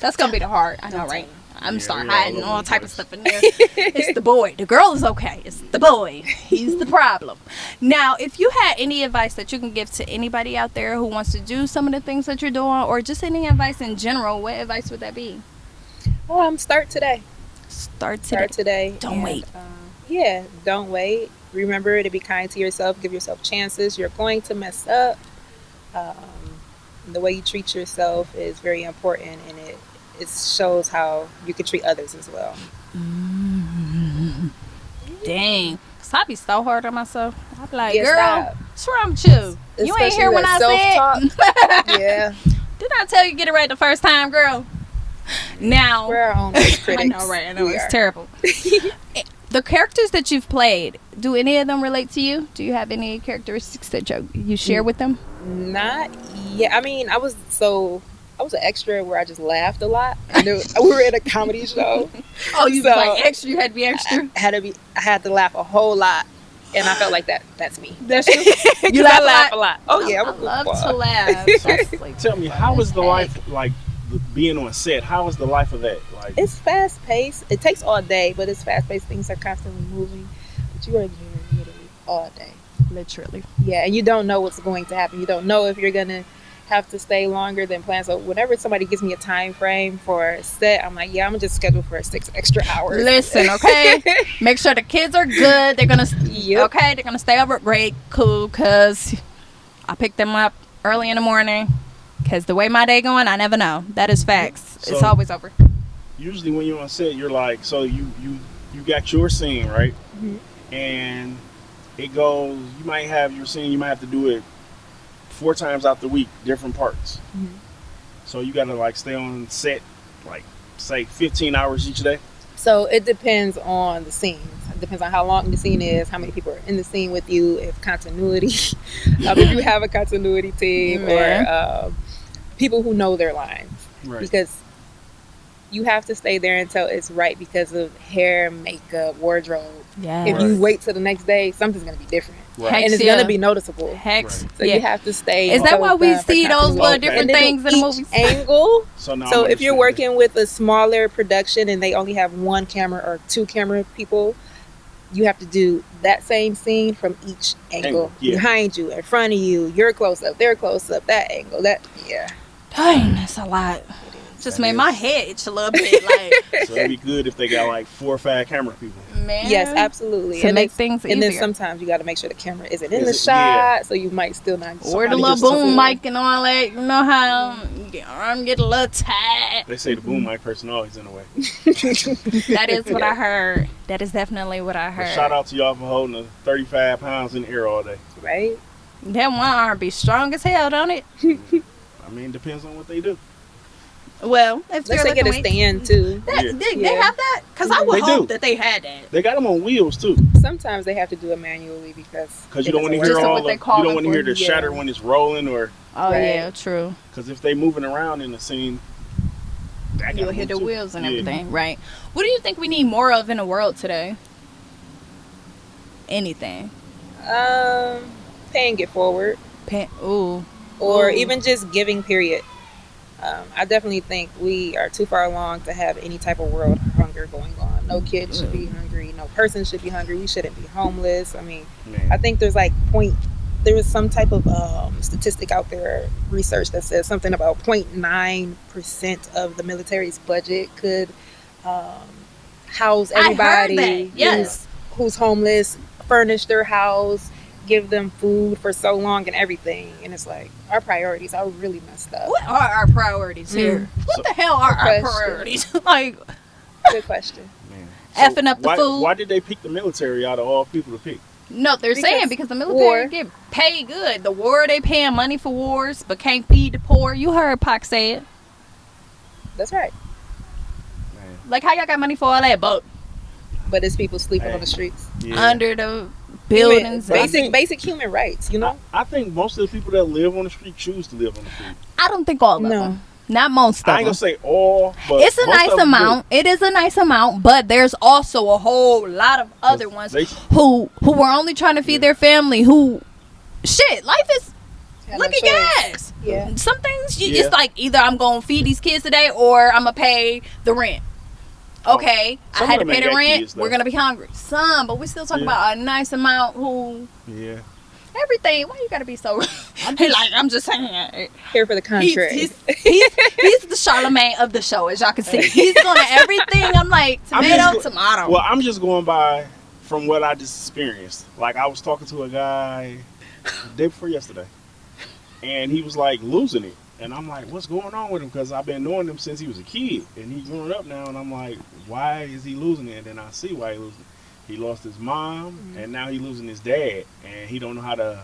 That's gonna be the hard. I know, Don't right? tell I'm Yeah, start we're all hiding over all the type of place. stuff in there. It's the boy. The girl is okay. It's the boy. He's the problem. Now, if you had any advice that you can give to anybody out there who wants to do some of the things that you're doing, or just any advice in general, what advice would that be? Start today. Start today. Start today. Don't and, wait. Yeah, don't wait. Remember to be kind to yourself. Give yourself chances. You're going to mess up. The way you treat yourself is very important, and it shows how you can treat others as well. Dang. Cause I be so hard on myself. I be like, Yeah, girl, stop. what's wrong with you? You ain't Especially here when I that said. self-talk. Yeah, Didn't I tell you get it right the first time, girl? Now, we're our own worst critics. I know, right? I know We it's are. terrible. The characters that you've played, do any of them relate to you? Do you have any characteristics that you share with them? Not yet. I mean, I was an extra where I just laughed a lot. And we were in a comedy show. Oh, you So- like extra? You had to be extra. I had to laugh a whole lot, and I felt like that's me. That's you. You laugh I a laugh lot? a lot. Oh yeah, I I'm a love goofball. to laugh. That's like tell me, how is the life like being on set? How is the life of that? Like, It's fast paced. It takes all day, but it's fast paced. Things are constantly moving, but you are there literally all day. literally. Yeah, and you don't know what's going to happen. You don't know if you're gonna have to stay longer than planned. So whenever somebody gives me a time frame for a set, I'm like, yeah, I'm just scheduled for 6 extra hours. Listen, okay. Make sure the kids are good. They're gonna Yep. okay. They're gonna stay over. Great, cool. Cause I pick them up early in the morning. Cause the way my day going, I never know. That is facts. It's So- always over. usually when you're on set, you're like, so you got your scene, right? Mhm. And it goes, you might have your scene, you might have to do it 4 times out the week, different parts. Mhm. So you got to like stay on set, like say 15 hours each day. So it depends on the scenes. It depends on how long the scene is, how many people are in the scene with you, if continuity, if you have a continuity team, Yeah. or people who know their lines. Right. Because you have to stay there until it's right because of hair, makeup, wardrobe. Yeah. If you Right. wait till the next day, something's going to be different. Right. And it's Yeah. going to be noticeable. Hex. Right. So Yeah. you have to stay. Is that until why it's we done for see those continuity. little Okay. different And they do things in the each movies? angle. So now So I'm if you're understanding. working with a smaller production and they only have 1 camera or 2 camera people, you have to do that same scene from each angle. Angle, yeah. Behind you, in front of you, your close up, their close up, that angle, yeah. Dang, that's a lot. Just That made is. my head itch a little bit. Like, So it'd be good if they got like 4 or 5 camera people. man. Yes, absolutely. To and make it's- things and then easier. sometimes you got to make sure the camera isn't in Is the it- shot, yeah. so you might still not. Or the Somebody little just told boom me- mic and all that. You know how your arm get a little tight. They say the boom mic person always in the way. That is what I heard. That is definitely what I But heard. shout out to y'all for holding the 35 pounds in the air all day. Right? That one arm be strong as hell, don't it? I mean, depends on what they do. Well, if Unless they they're get a looking stand too. they have that? Because I would They hope do. that they had that. They got them on wheels too, Sometimes they have to do it manually because you don't want to it hear doesn't Just work. what all they of, call you don't them want to hear for. the shatter when it's rolling, or Oh, Right. yeah, true. because if they moving around in the scene, that You'll gotta hit the move, too. wheels and Yeah. everything, right? What do you think we need more of in the world today? Anything. Paying it forward, Ooh. or Ooh. even just giving. Period. I definitely think we are too far along to have any type of world hunger going on. No kid should be hungry. No person should be hungry. We shouldn't be homeless. I mean, Man. I think there's like there was some type of statistic out there, research that says something about 0.9% of the military's budget could house I heard everybody that. Yes. who's homeless, furnish their house, give them food for so long and everything. And it's like, our priorities are really messed up. What are our priorities here? What the hell are our question. priorities? Like, Good question. Man. Effing up the why, food. Why did they pick the military out of all people to pick? no, they're Because saying because the military war. get paid good. The war, they paying money for wars, but can't feed the poor. You heard Pac say it. That's right. Man. Like, how y'all got money for all that? But But it's people sleeping Hey. on the streets. Yeah. under the buildings. Basic human rights, you know? I think most of the people that live on the street choose to live on the street. I don't think all of No. them. Not most I of ain't them. gonna say all, but It's a most nice of them do. amount. It is a nice amount, but there's also a whole lot of other ones They- who were only trying to feed their family. Who, shit, life is Have look no at choice. gas. Yeah. Some things you Yeah. it's like either I'm gonna feed these kids today or I'm gonna pay the rent. Okay, I some had of to them pay ain't the got rent. kids, though. We're gonna be hungry. Some, but we're still talking Yeah. about a nice amount who Yeah. everything. Why you gotta be so? I'm just saying. Here for the contrary. He's the Charlemagne of the show, as y'all can see. He's going to everything. I'm like, I'm tomato, just tomato. Well, I'm just going by from what I just experienced. Like, I was talking to a guy the day before yesterday, and he was like losing it. And I'm like, what's going on with him? Because I've been knowing him since he was a kid, and he's growing up now. And I'm like, why is he losing it? And then I see why he losing it. He lost his mom, and now he's losing his dad, and he don't know how to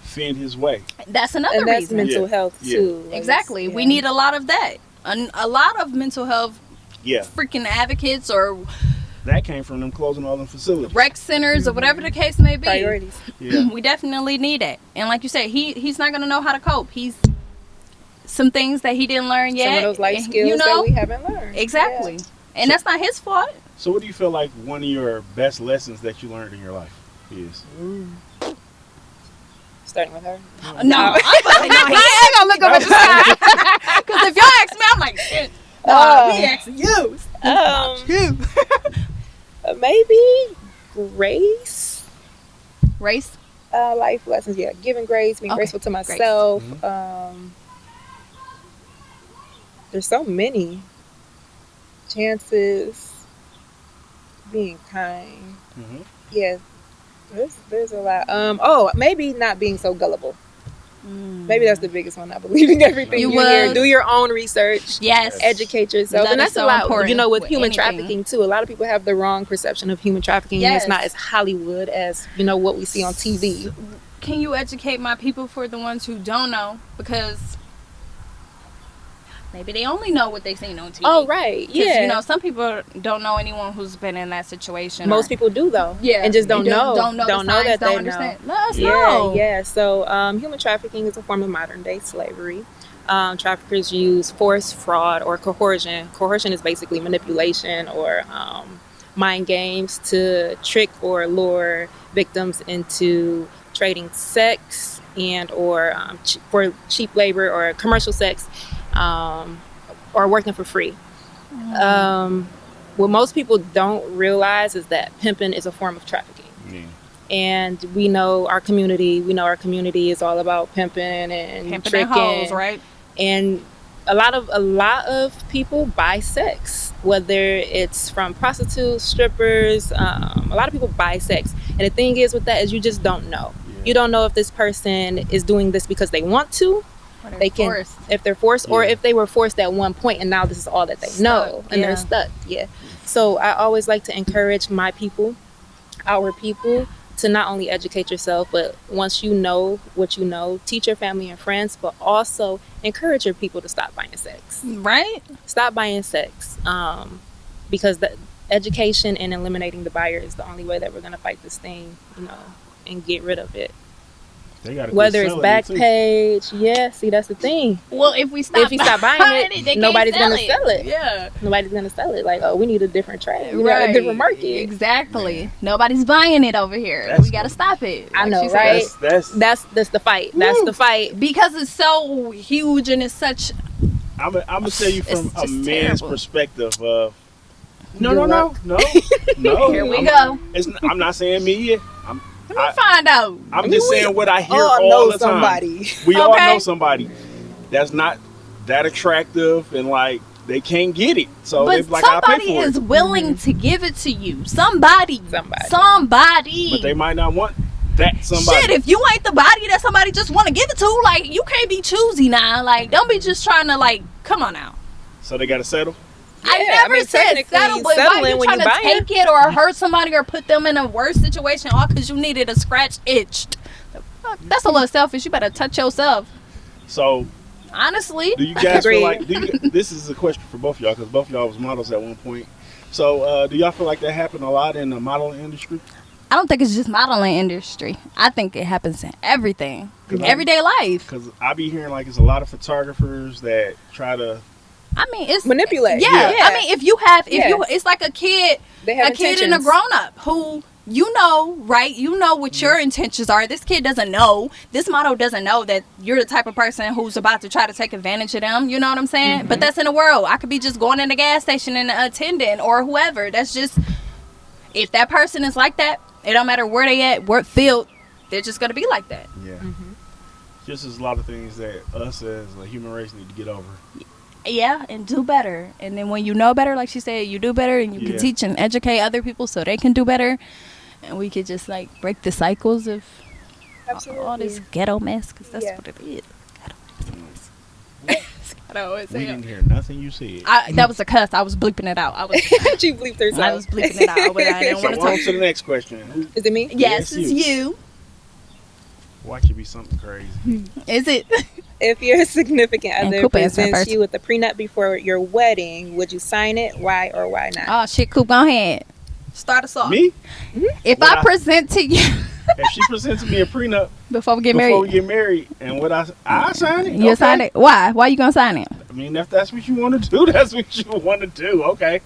fend his way. That's another And that's reason. mental Yeah. health Yeah. too. Like, Exactly. yeah. We need a lot of that. A lot of mental health Yeah, freaking advocates or that came from them closing all them facilities. rec centers or whatever the case may be. priorities. Yeah, We definitely need that. And like you said, he's not going to know how to cope. He's some things that he didn't learn yet. Some of those life and, skills that we haven't learned. Exactly. And that's not his fault. So what do you feel like one of your best lessons that you learned in your life is? Yeah. Starting with her. No, I'm about to say, no, he ain't gonna look up at the sky. Because if y'all ask me, I'm like, shit. No, we asking you. You. Maybe grace. Race. Life lessons, yeah. Giving grace, being Okay, graceful to myself. Mhm. There's so many chances. Being kind. Mm-hmm. Yeah. There's a lot. Maybe not being so gullible. Maybe that's the biggest one. Not believing everything You you hear. was. Do your own research. Yes. Educate yourself. That And is that's so a lot, important you know, with with human anything. trafficking too. A lot of people have the wrong perception of human trafficking. And Yes. it's not as Hollywood as, you know, what we see on TV. Can you educate my people for the ones who don't know? Because maybe they only know what they seen on TV. Oh, right. 'Cause, Yeah. you know, some people don't know anyone who's been in that situation. Most people do, though. yeah, And just don't They know. Don't know. Don't the know signs, that don't they understand. know. Let us Yeah, know. yeah. So, human trafficking is a form of modern day slavery. Traffickers use force, fraud, or coercion. Coercion is basically manipulation or mind games to trick or lure victims into trading sex and or for cheap labor or commercial sex, or working for free. What most people don't realize is that pimping is a form of trafficking. Yeah. And we know our community. We know our community is all about pimping and Pimping tricking. and hoes, right? And a lot of people buy sex, whether it's from prostitutes, strippers. A lot of people buy sex, and the thing is with that is you just don't know. Yeah. You don't know if this person is doing this because they want to. They can, forced. if they're forced, or Yeah. if they were forced at one point and now this is all that they know, Stuck, and yeah. they're stuck. Yeah. So I always like to encourage my people, our people, to not only educate yourself, but once you know what you know, teach your family and friends, but also encourage your people to stop buying sex. Right? Stop buying sex, because the education and eliminating the buyer is the only way that we're going to fight this thing, and get rid of it. They gotta Whether it's quit selling Backpage, yeah. See, that's the thing. Well, if we stop buying it, they nobody's can't gonna sell it. Yeah. Nobody's gonna sell it. Like, oh, we need a different trade. We got a different market. Exactly. Nobody's buying it over here. We gotta stop it. I know, she said. right? That's That's the fight. That's the fight. Because it's so huge and it's such. I'm gonna tell you from It's a just man's terrible. perspective of no. Here we go. I'm not saying me yet. Let me find out. I'm just saying what I hear all all know the time. somebody. We all Okay. know somebody that's not that attractive and like they can't get it. So But they're like, I'll pay somebody for is it. willing to give it to you. Somebody. But they might not want that somebody. Shit, if you ain't the body that somebody just want to give it to, like, you can't be choosy now. Like, don't be just trying to, like, come on now. So they gotta settle. I Yeah, never I mean, said technically settle, but why settling you when trying you to buying. take it or hurt somebody or put them in a worse situation all because you needed a scratch itched? The fuck? That's a little selfish. You better touch yourself. So Honestly. do you guys feel like Agreed. this is a question for both of y'all because both of y'all was models at one point. So do y'all feel like that happened a lot in the modeling industry? I don't think it's just modeling industry. I think it happens in everything. Everyday life. Because I be hearing like it's a lot of photographers that try to. I mean, it's Manipulate. Yeah. Yeah. I mean, if you Yeah. it's like a kid, They have a kid and a intentions. grown up who right? You know what your intentions are. This kid doesn't know. This model doesn't know that you're the type of person who's about to try to take advantage of them. You know what I'm saying? But that's in the world. I could be just going in the gas station and an attendant or whoever. That's just, if that person is like that, it don't matter where they at, what field, they're just gonna be like that. Yeah. Just as a lot of things that us as a human race need to get over. Yeah, and do better. And then when you know better, like she said, you do better, and you can teach and educate other people so they can do better. And we could just like break the cycles of all this ghetto mess, because that's what it is. Ghetto mess. We didn't hear nothing you said. That was a cuss. I was bleeping it out. She bleeped herself. I was bleeping it out. I didn't So want to on talk. to the next question. Is it me? Yes, Yes, it's you. Watch it be something crazy. Is it? If your significant And other Cooper answer presents first. you with a prenup before your wedding, would you sign it? Why or why not? Oh shit, Coop, go ahead. Start us off. Me? If What I I- present to you If she presents me a prenup before we get before we married, get married, and what I sign it. you Okay. sign it. Why? Why you gonna sign it? I mean, if that's what you want to do, that's what you want to do. Okay,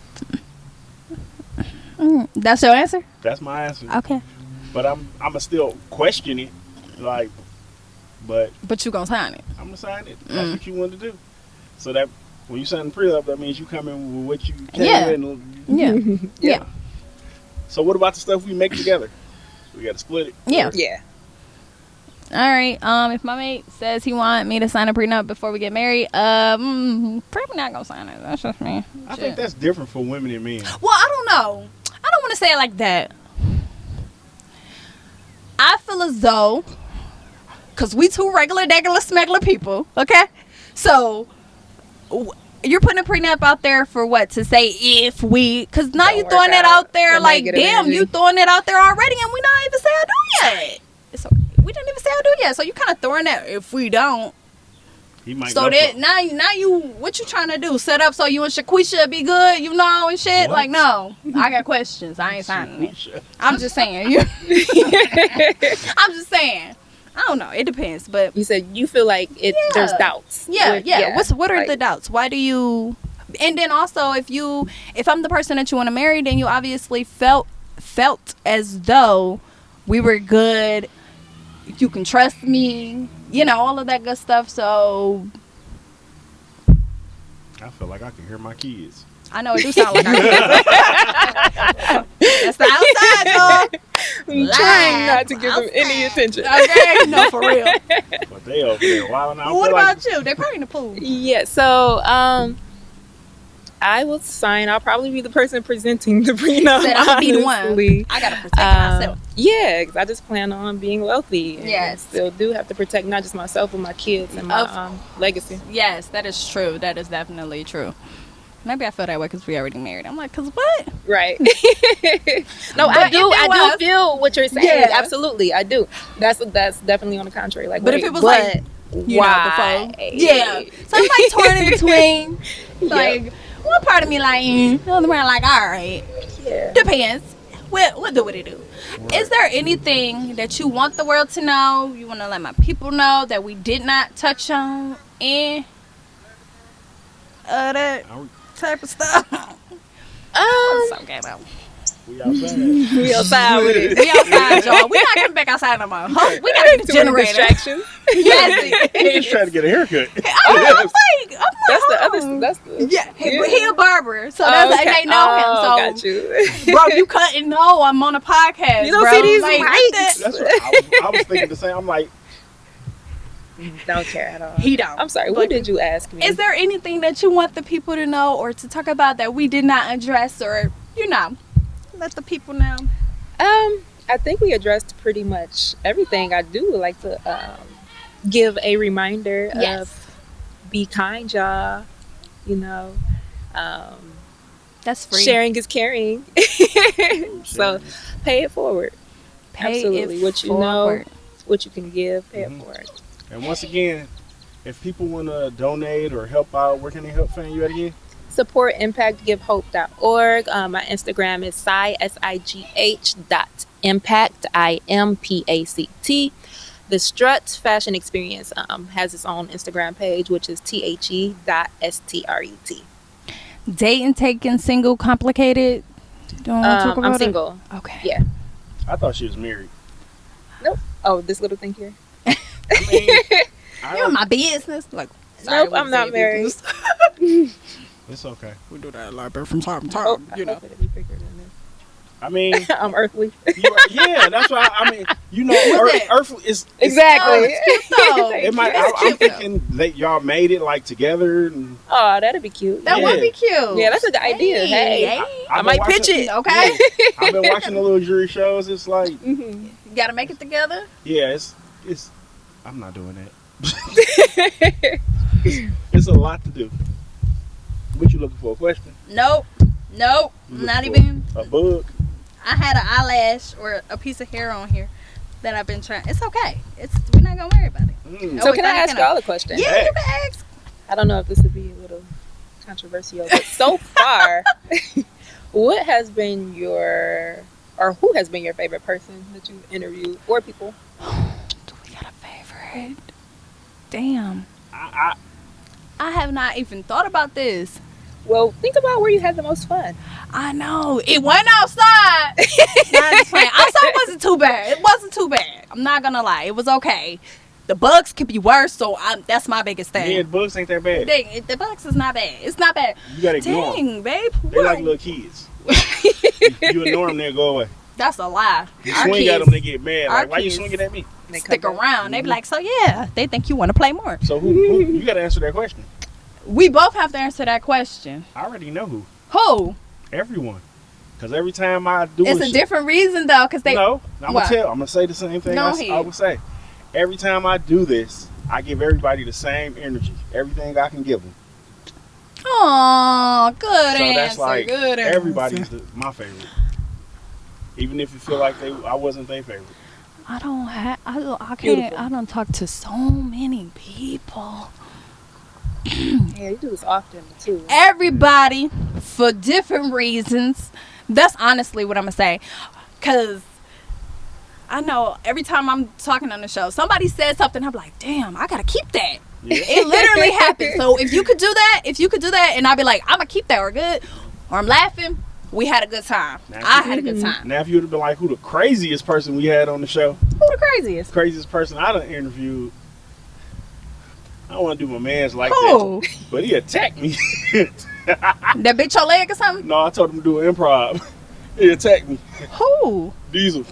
That's your answer? that's my answer. Okay. But I'm still question it, like, but But you gonna sign it. I'm gonna sign it. That's what you want to do. So that when you sign the prenup, that means you come in with what you came Yeah. in. Yeah. Yeah. So what about the stuff we make together? We got to split it. Yeah. Yeah. All right. If my mate says he want me to sign a prenup before we get married, probably not gonna sign it. That's just me. I think that's different for women and men. Well, I don't know. I don't want to say it like that. I feel as though, cause we two regular, smuggler people, okay? So you're putting a prenup out there for what? To say if we, cause now Don't you work throwing that out out there the like, negative damn, energy. you throwing it out there already, and we not even say I do yet. It's okay. We didn't even say I do yet, so you kind of throwing that if we don't. He might So go that for- now you what you trying to do? Set up so you and Shaquisha be good, you know, and shit. What? Like no, I got questions. I ain't signing it. Shaquisha. I'm just saying. You. I'm just saying. I don't know. It depends, but You said you feel like it. Yeah. There's doubts. yeah. What are Like, the doubts? Why do you? And then also, if I'm the person that you want to marry, then you obviously felt as though we were good. You can trust me. You know, all of that good stuff. So I feel like I can hear my kids. I know it do sound like I That's the outside, dog. I'm trying not to give them any attention. Okay, no, for real. But they over there wilding out. What about you? They're probably in the pool. Yeah, so I will sign. I'll probably be the person presenting the prenup. Said I'm gonna be the one. honestly. I gotta protect myself. Yeah, because I just plan on being wealthy. And Yes. still do have to protect not just myself but my kids and my legacy. Yes, that is true. That is definitely true. Maybe I feel that way because we already married. I'm like, because what? Right. No, But I do. if it I was- do feel what you're saying. Yeah. Absolutely, I do. That's definitely on the contrary. Like, But wait, if it was like, you know, why? before. Yeah. So I'm like torn in between. Like, one part of me like, the other part like, all right. Yeah. Depends. We'll do what it do. Is there anything that you want the world to know? You want to let my people know that we did not touch on in that type of stuff? What's okay though? We outside. We outside with it. We outside, y'all. We not coming back outside no more. We gotta get the Too many generator. distractions. Yes. He's just trying to get a haircut. I'm like, That's the oh. other. That's the. Yeah, he a barber, so that's okay. they know him. So, Got you. bro, you couldn't know I'm on a podcast. You don't bro. see these like, mics. That's what I was thinking the same. I'm like, Don't care at all. He don't. I'm sorry. But What did you ask me? is there anything that you want the people to know or to talk about that we did not address, or let the people know? I think we addressed pretty much everything. I do like to give a reminder of be kind, y'all. You know, That's free. sharing is caring. So pay it forward. Pay Absolutely. it What you forward. know, what you can give, pay it forward. and once again, if people want to donate or help out, where can they help fan you at again? Support Impact Give Hope.org. My Instagram is sigh .impact IMPACT. The Strut Fashion Experience has its own Instagram page, which is THE.STRUT. Dating, taking, single, complicated. Don't want to talk about I'm it? single. Okay. Yeah. I thought she was married. Nope. Oh, this little thing here. I mean, You in my business? Like, Nope, I'm not married. it's okay. We do that a lot better from time to time. Oh, I hope it'll be bigger than I mean, this. I'm earthly. yeah, that's why. I mean, Earth is Exactly. though. It might. That's I'm cute, though. thinking that y'all made it like together. And Oh, that'd be cute. That would be cute. Yeah, that's a good idea. Hey, I I've might been pitch it. Okay. I've been watching the little jury shows. It's like, Mm-hmm. You gotta make it together. yeah, it's. I'm not doing that. It's a lot to do. What you looking for? A question? Nope. You Not looking even. for a bug. I had an eyelash or a piece of hair on here that I've been trying. It's okay. We're not gonna worry about it. Mm. So can I ask y'all a question? Yeah, you can ask. I don't know if this would be a little controversial, but so far, what has been who has been your favorite person that you've interviewed or people? Do we got a favorite? Damn. I I have not even thought about this. Well, think about where you had the most fun. I know. It went outside. Nah, I'm just playing. Outside wasn't too bad. It wasn't too bad. I'm not gonna lie. It was okay. The bugs could be worse, so that's my biggest thing. yeah, bugs ain't that bad. The bugs is not bad. It's not bad. You gotta ignore them. Dang, babe. They like little kids. You ignore them, they'll go away. That's a lie. You Our swing at kids them, they get mad. our Like, why you kids- swinging at me? They stick come back. around. They be like, so yeah, they think you want to play more. So who you gotta answer that question. We both have to answer that question. I already know who. Who? Everyone. Because every time I do It's a different reason though, because they. No, I'm What? gonna say the same thing Go I ahead. would say. Every time I do this, I give everybody the same energy. Everything I can give them. Oh, good So answer. that's like good answer. everybody's my favorite. Even if you feel like I wasn't their favorite. I don't have. I can't. Beautiful. I don't talk to so many people. Yeah, you do this often too. Everybody for different reasons. That's honestly what I'm gonna say. Cause I know every time I'm talking on the show, somebody says something. I'm like, damn, I gotta keep that. Yeah. It literally happens. So if you could do that, and I'd be like, I'm gonna keep that, or good, or I'm laughing. We had a good time. I had a good time. Now if you would have been like, who the craziest person we had on the show? Who the craziest? Craziest person I done interviewed. I don't want to do my man's like Who? that. But he attacked me. That bitch your leg or something? No, I told him to do an improv. He attacked me. Who? Diesel.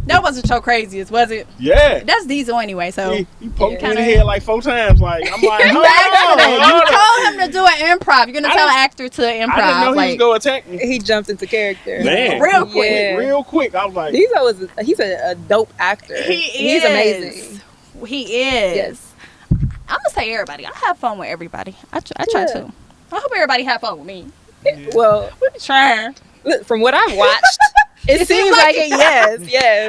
That wasn't your craziest, was it? Yeah. That's Diesel anyway, so. He poked me in Kinda- the head like 4 times. Like, I'm like, You hold asked for on, that. hold on. You told him to do an improv. You're gonna I tell an didn't- actor to improv. I didn't know he was like, going to attack me. He jumped into character. Man. Real quick. Yeah. Real quick. I was like, He's a dope actor. he He's is. amazing. He is. Yes. I'm gonna say everybody. I have fun with everybody. I try Yeah. to. I hope everybody have fun with me. Yeah. Well, We be trying. look, from what I've watched, it seems like it. Yes.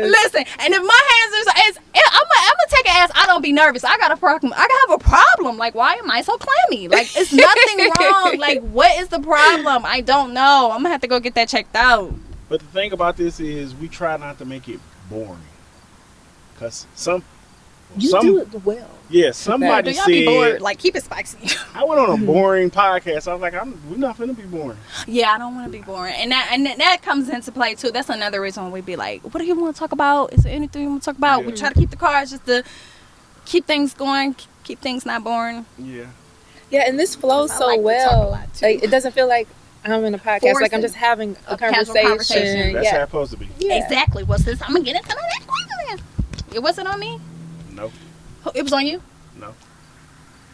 Listen, and if my hands is I'm gonna take an ass. I don't be nervous. I got a problem. I have a problem. Like, why am I so clammy? Like, it's nothing wrong. Like, what is the problem? I don't know. I'm gonna have to go get that checked out. But the thing about this is, we try not to make it boring. Cause some do it well. yeah, Do somebody y'all be said bored? Like, keep it spicy. I went on a boring podcast. I was like, we're not finna be boring. Yeah, I don't want to be boring, and that comes into play too. That's another reason why we be like, what do you want to talk about? Is there anything you want to talk about? We Yeah. try to keep the cars just to keep things going, keep things not boring. Yeah. Yeah, and this flows I so like to talk a well. lot, too. Like, it doesn't feel like I'm in a podcast. Like, I'm Forcing just having a casual conversation. conversation. That's how Yeah. it's supposed to be. Yeah. Exactly. What's this? I'm gonna get into that. It wasn't on me. No. It was on you. No.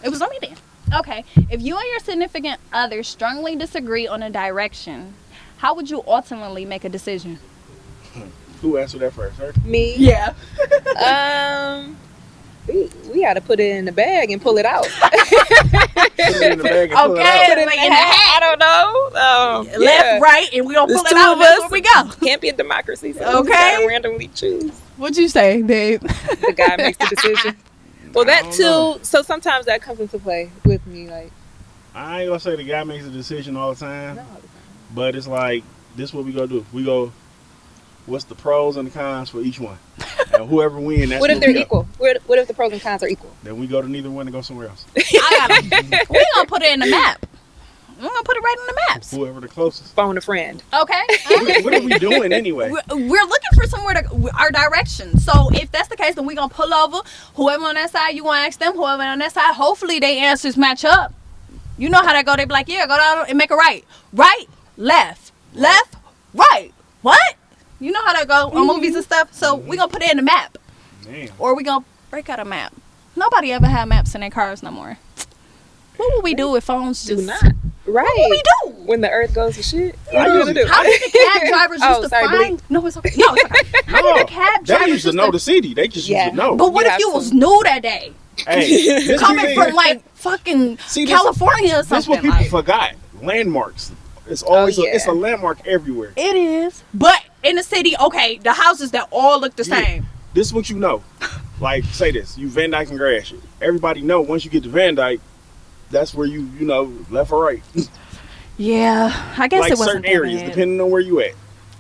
It was on me then. Okay. If you and your significant other strongly disagree on a direction, how would you ultimately make a decision? Who answered that first? Her? Me. Yeah. We got to put it in the bag and pull it out. Put it in the bag and pull it Okay. out. Put it Like in in the the hat. I don't know. Left, right, and we gonna There's pull it two out. of And that's us. where we go. Can't be a democracy. So we just Okay. gotta randomly choose. What'd you say, babe? The guy makes the decision. Well, I that don't too. know. So sometimes that comes into play with me. Like, I ain't gonna say the guy makes a decision all the time, no. but it's like, this is what we gonna do. We go, what's the pros and the cons for each one? And whoever wins, that's What if where they're we go. equal? What if the pros and cons are equal? Then we go to neither one and go somewhere else. We gonna put it in the map. We're gonna put it right in the maps. Whoever the closest. Phone a friend. Okay. What are we doing anyway? We're looking for somewhere to our direction. So if that's the case, then we gonna pull over. Whoever on that side, you wanna ask them. Whoever on that side, hopefully they answers match up. You know how that go? They be like, yeah, go down and make a right, right, left, left, right. What? You know how that go on movies and stuff. So we gonna put it in the map, Damn. or we gonna break out a map. Nobody ever had maps in their cars no more. What would we do if phones Do just? not. Right. What would we do? When the earth goes to shit. I What you use gonna it. do? How did the cab drivers used Oh, to sorry, find? No, it's okay. No, it's okay. How No, did the cab they drivers used to know the city. They just Yeah. used to know. But what You if you have was to. new that day? Hey, this Coming is- from like fucking See, this- California or This is what something. people Like, forgot. Landmarks. It's always yeah. it's a landmark everywhere. it is. But in the city, okay, the houses that all look the Yeah. same. This is what you know. Like, say this. You Van Dyke and Gratiot. Everybody know once you get to Van Dyke, that's where you know, left or right. Yeah, I guess Like it wasn't certain that areas, bad. depending on where you at.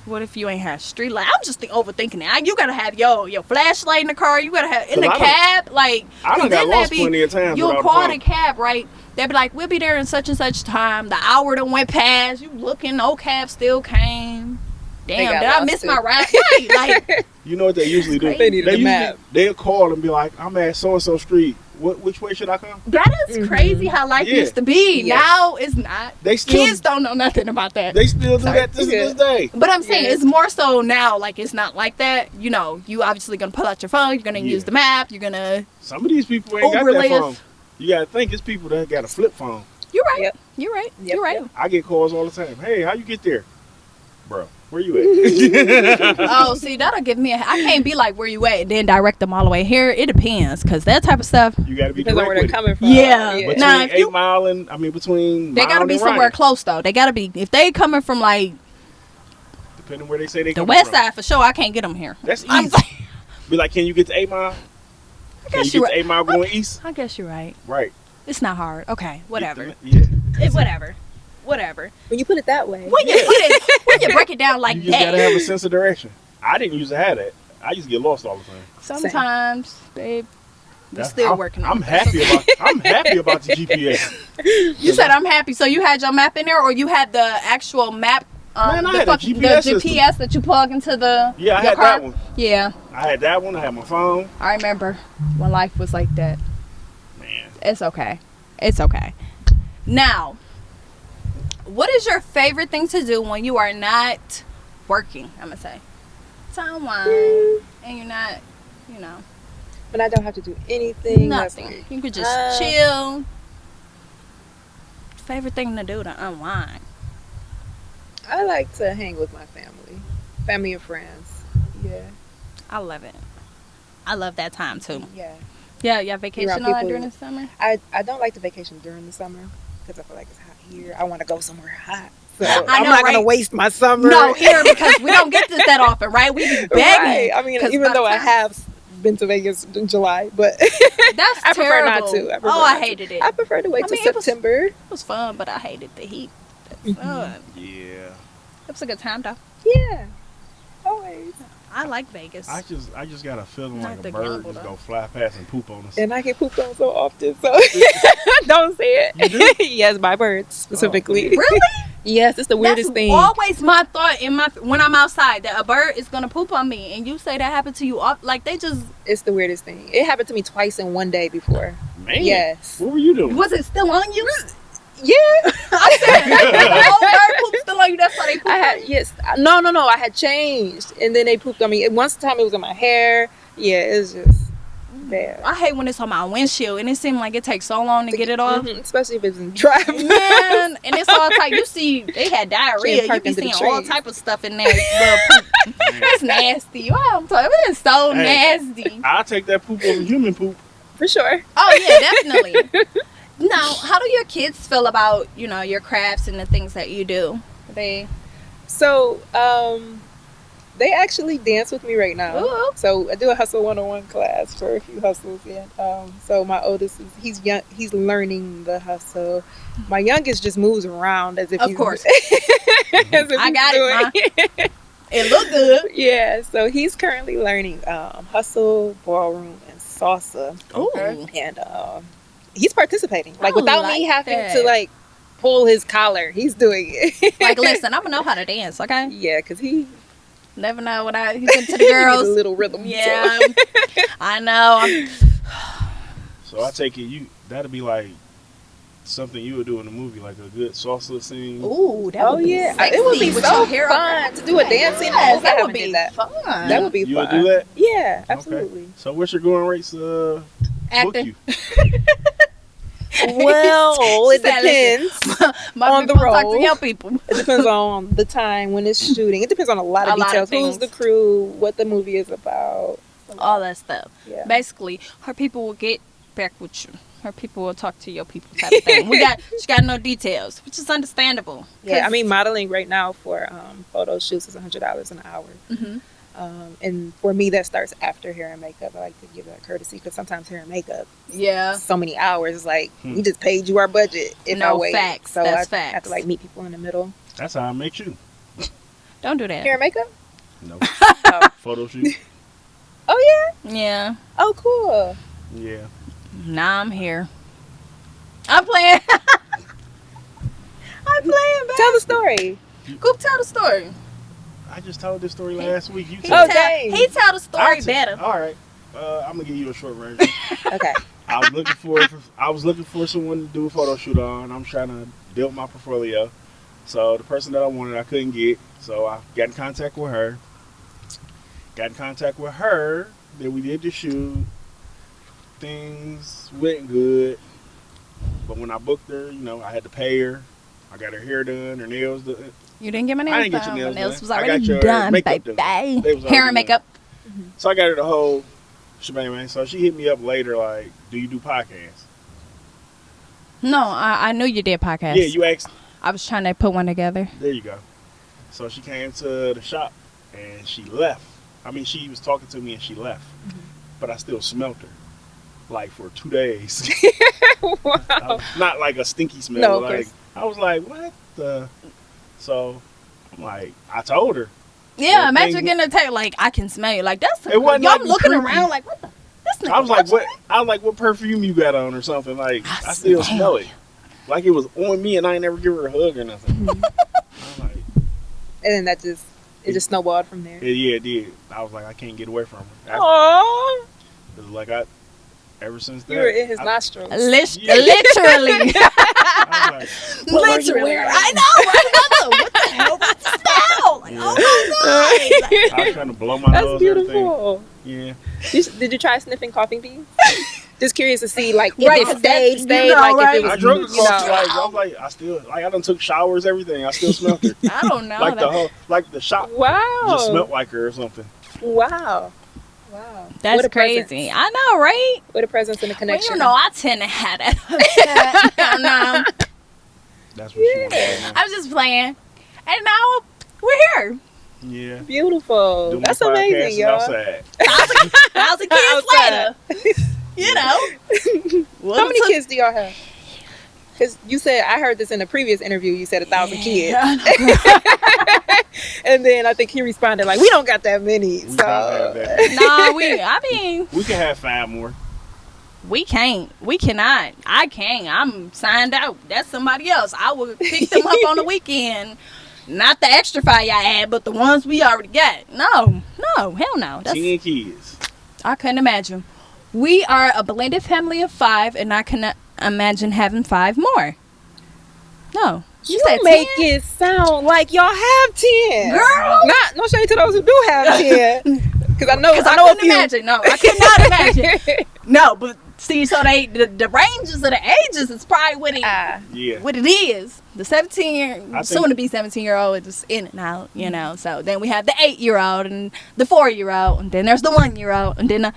What if you ain't have street light? I'm just overthinking it. You gotta have your flashlight in the car. You gotta have in the 'Cause I cab. Like, I done got then lost they'd be- plenty of times You'll without a call phone. the cab, right? They'd be like, we'll be there in such and such time. The hour done went past. You looking, no cab still came. Damn, got did I lost miss too. my ride? Right, like, You know what they usually do? They needed a usually, map. They'll call and be like, I'm at so-and-so street. Which way should I come? that is crazy how life Yeah. used to be. Yeah. Now it's not. They still Kids don't know nothing about that. they still do Sorry. that to Yeah. this day. But I'm saying Yeah. it's more so now. Like, it's not like that. You know, you obviously gonna pull out your phone. You're gonna Yeah. use the map. You're gonna. Some of these people ain't got Overlay that of- phone. You gotta think it's people that got a flip phone. You're right. Yep. You're right. Yep, You're right. yep. I get calls all the time. Hey, how you get there? Bro, where you at? Oh, see, that'll give me. I can't be like, where you at, and then direct them all the way here. It depends, cause that type of stuff. You gotta be Depends on direct where they're with it. coming from. Yeah. Between Nah, if 8 you- Mile and between They Mile gotta be and somewhere Ryan, close though. They gotta be. If they coming from like depending where they say they the coming west from. side, for sure, I can't get them here. That's I'm easy. like, Be like, can you get to 8 Mile? Can you guess get you're to 8 Mile going east? I guess you're right. Right. It's not hard. Okay, whatever. Yeah. Whatever. Whatever. When you put it that way. When you put it, when you break it down like You just that. gotta have a sense of direction. I didn't used to have that. I used to get lost all the time. Sometimes, babe, we're That's- still I'm, working on I'm it. happy about. I'm happy about the GPS. You said I'm happy. So you had your map in there, or you had the actual map? Man, I the had a fucking GPS the system. GPS that you plug into the Yeah, I your had car? that one. Yeah, I had that one. I had my phone. I remember when life was like that. Man, It's okay. It's okay. Now, what is your favorite thing to do when you are not working? I'm gonna say to unwind, and you're not, you know, When I don't have to do anything. that's nothing. like, You could just chill. Favorite thing to do to unwind? I like to hang with my family and friends. Yeah. I love it. I love that time too. Yeah. Yeah, vacation a lot people. during the summer. I don't like to vacation during the summer because I feel like it's hot here. I want to go somewhere hot. So I I'm know, not right? gonna waste my summer. No, here because we don't get this that often, right? We be begging. Right. I mean, 'cause even by the though I time- have been to Vegas in July, but That's I prefer terrible. not to. I prefer Oh, I not to. hated it. I prefer to wait I till mean, it was- September. It was fun, but I hated the heat. That's fun. Yeah. It was a good time though. Yeah, always. I like Vegas. I just got a feeling Not like the a bird gamble, just though. go fly past and poop on us. And I get pooped on so often, so don't say it. You do? Yes, by birds specifically. Really? Yes, it's the weirdest That's thing. always my thought when I'm outside that a bird is gonna poop on me, and you say that happened to you. Like they just It's the weirdest thing. It happened to me twice in one day before. Man. Yes. What were you doing? was it still on you? Yeah. I said the whole bird poop still on you. That's why they poop. I on had you? yes. No. I had changed, and then they pooped on me. And once the time it was in my hair. Yeah, it's just bad. I hate when it's on my windshield, and it seems like it takes so long to get it off. Mhm, especially if it's in dry. Man, and it's all type. You see, they had diarrhea. You park be into the seeing all trees. type of stuff in there. Little poop. It's nasty. Wow, I'm talking. It's so Hey. nasty. I'll take that poop over human poop. For sure. Oh yeah, definitely. Now, how do your kids feel about your crafts and the things that you do? They So, they actually dance with me right now. Ooh. So I do a hustle 101 class for a few hustles, and so my oldest he's young, he's learning the hustle. My youngest just moves around as if Of he's, course. as if I he's got doing it, it look good. Yeah, so he's currently learning hustle, ballroom, and salsa, Ooh. and he's participating like I without me like having that. to like pull his collar. He's doing it. Like, listen, I'm gonna know how to dance. Okay. Yeah, because he Never know what he's into the get a girls. little rhythm. Yeah, I know. So I take it that'll be like something you would do in a movie, like a good salsa scene. Ooh, that Oh would be yeah, sexy it would be with so your hair fun up. to do a dancing. Yes, I that would haven't be did that. fun. That would be You fun. would do that? Yeah, absolutely. Okay. So what's your going rates? Book Acting. you. Well, it She said, depends. My On the people talk to road. your people. It depends on the time when it's shooting. It depends on a lot of A lot details. of Who's the things. crew? What the movie is about? All that stuff. Yeah. Basically, her people will get back with you. Her people will talk to your people type of thing. She got no details, which is understandable. Yeah, I mean, modeling right now for photo shoots is $100 an hour. hmm And for me, that starts after hair and makeup. I like to give that courtesy because sometimes hair and makeup, Yeah. so many hours. It's like we just paid you our budget. If I No, wait, facts. so That's I have facts. to like meet people in the middle. That's how I make you. Don't do that. Hair and makeup? No. Oh, Photo shoot. oh yeah. Yeah. Oh cool. Yeah. Nah, I'm here. I'm playing. I'm playing, babe. Tell the story. Coop, tell the story. I just told this story last week. You He tell Oh, it. dang. He tell the story I'll better. All right. I'm gonna give you a short version. Okay. I was looking for someone to do a photo shoot on. I'm trying to build my portfolio. So the person that I wanted, I couldn't get. So I got in contact with her. Then we did the shoot. Things went good. But when I booked her, I had to pay her. I got her hair done, her nails done. You didn't get my I nails didn't get done. your My nails nails done. was I got already your done, makeup done. baby. They was Hair already and makeup. So I got her the whole shebang, man. So she hit me up later, like, do you do podcasts? No, I knew you did podcasts. Yeah, you asked. I was trying to put one together. There you go. So she came to the shop and she left. I mean, she was talking to me and she left. But I still smelt her. Like for 2 days. Wow. Not like a stinky smell. No, of like course. I was like, what the? So I'm like, I told her. Yeah, Yeah, imagine thing- getting a text like, I can smell you. Like, that's It wasn't y'all like looking creepy. around like, what the? This nigga I was like, watching what? I was like, what perfume you got on or something? Like, I I still smell smell it. Like it was on me, and I ain't never give her a hug or nothing. I'm like, And then it just snowballed from there. yeah, it did. I was like, I can't get away from her. Aww. It was like ever since that. You were in his I- nostrils. Yeah. Literally. I was like, Literally. I know, right? I know. What the hell was the smell? Like, oh my God. I was trying to blow my That's nose and everything. beautiful. Yeah. Did you try sniffing coughing beans? Just curious to see, like, Right, if 'cause it stayed, that's- you know, like, right? if it was, I drunk a you know. coffee. Like, I was like, I still, like, I done took showers, everything. I still smelled her. I don't know. Like the whole, like the shop Wow. just smelled like her or something. Wow. Wow. That's What a crazy. presence. I know, right? What a presence and a Well, connection. you know, I tend to have that. No, That's what she wants to say. I was just playing. And now we're here. Yeah. Beautiful. Doing That's my podcast amazing, and y'all. outside. 1,000 kids Outside. later. You know. How many kids do y'all have? Because you said, I heard this in a previous interview, you said 1,000 kids. And then I think he responded like, we don't got that many. We don't have that. No, We can have 5 more. we can't. We cannot. I can't. I'm signed out. That's somebody else. I would pick them up on the weekend. Not the extra 5 y'all add, but the ones we already got. No, hell no. 10 kids. I couldn't imagine. We are a blended family of 5, and I cannot imagine having 5 more. No. You said make 10? it sound like y'all have 10. Girl. Not no shade to those who do have 10. Because I know Because I a couldn't few. imagine. No, I could not imagine. No, but see, so the ranges of the ages is probably what it, Yeah. what it is. The 17-year, I think- soon to be 17-year-old is in and out, you know. So then we have the 8-year-old and the 4-year-old, and then there's the 1-year-old, and then the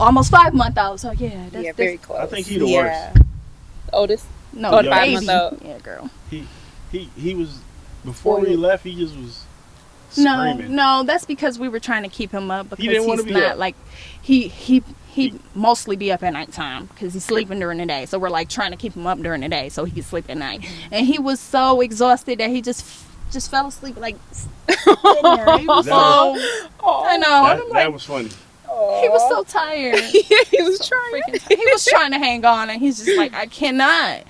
almost 5-month-old. So yeah, that's Very close. I think he the yeah. worst. Oldest? no Oh, the the baby. 5-month-old. Yeah, girl. He was, before we left, he just was No, screaming. no, that's because we were trying to keep him up because He didn't wanna he's be not up. like he mostly be up at nighttime because he's sleeping during the day. So we're like trying to keep him up during the day so he can sleep at night. And he was so exhausted that he just fell asleep like sitting there. He was so I know. That, and I'm that like, was funny. he was so tired. He was trying. He was trying to hang on, and he's just like, I cannot.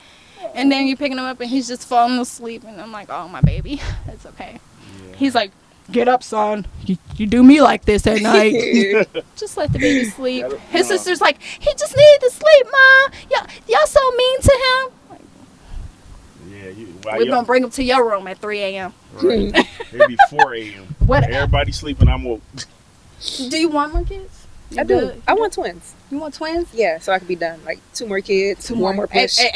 And then you're picking him up, and he's just falling asleep, and I'm like, oh, my baby, it's okay. Yeah. He's like, get up, son. You do me like this at night. Just let the baby sleep. Gotta- His no. sister's like, he just needed to sleep, Ma. Y'all so mean to him. Yeah, We're going to bring him to your room at 3 a.m. Right. It'd be 4 a.m. What? Everybody sleeping, I'm woke. Do you want more kids? You I do. good? I want twins. You want twins? Yeah, so I can be done. Like 2 more kids, one more push. One,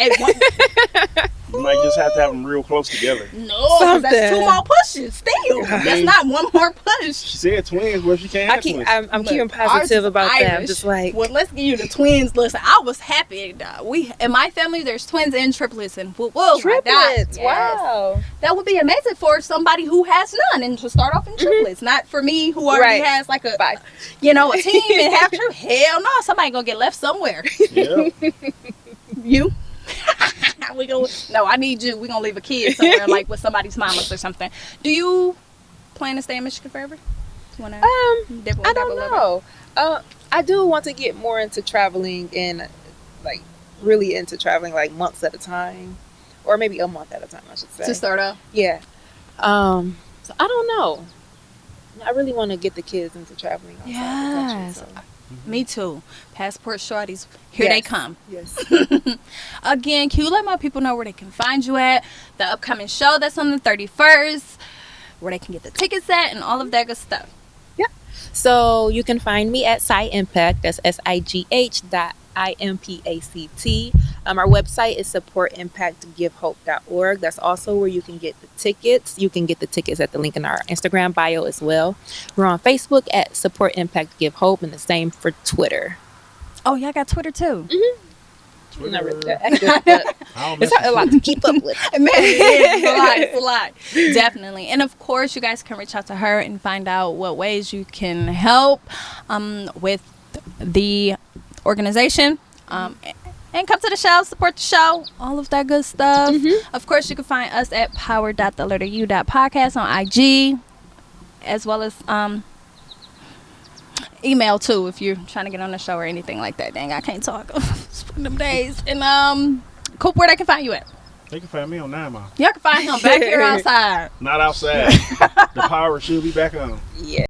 You might just have to have them real close together. no, 'cause that's 2 Something. more pushes. Still, that's not 1 more push. She said twins, but she can't have twins. I'm keeping Look, ours positive is about that. I'm Irish. just like, Well, let's give you the twins. Listen, I was happy. We in my family, there's twins and triplets, and whoa, my God. triplets. Yes. Wow. That would be amazing for somebody who has none, and to start off in triplets. Not for me who already Right. has like a, Bye. a team and have triplets. Hell no, somebody gonna get left somewhere. Yep. You. No, I need you. We gonna leave a kid somewhere, like with somebody's mamas or something. Do you plan to stay in Michigan forever? Wanna dip I a don't little know. I do want to get more into traveling and like really into traveling like months at a time, or maybe a month at a time. I should say. bit? To start off. Yeah. So I don't know. I really want to get the kids into traveling outside the Yes. country. So. Me too. Passport shorties. Here they Yes. come. Yes. Again, can you let my people know where they can find you at? The upcoming show that's on the 31st, where they can get the tickets at, and all of that good stuff. So you can find me at Sigh Impact. That's SIGH.IMPACT. Our website is supportimpactgivehope.org. That's also where you can get the tickets. You can get the tickets at the link in our Instagram bio as well. We're on Facebook at Support Impact Give Hope, and the same for Twitter. Oh, y'all got Twitter too? Not really that active, but I don't it's mess a with lot to keep up with. Man, it's a lot. Definitely. And of course, you guys can reach out to her and find out what ways you can help with the organization. And come to the show, support the show, all of that good stuff. Of course, you can find us at power.the-u.podcast on IG, as well as email too if you're trying to get on the show or anything like that. Dang, I can't talk. It's one of them days. And Coop, where they can find you at? They can find me on 9 Mile. Y'all can find him back here outside. Not outside. The power should be back on. Yeah.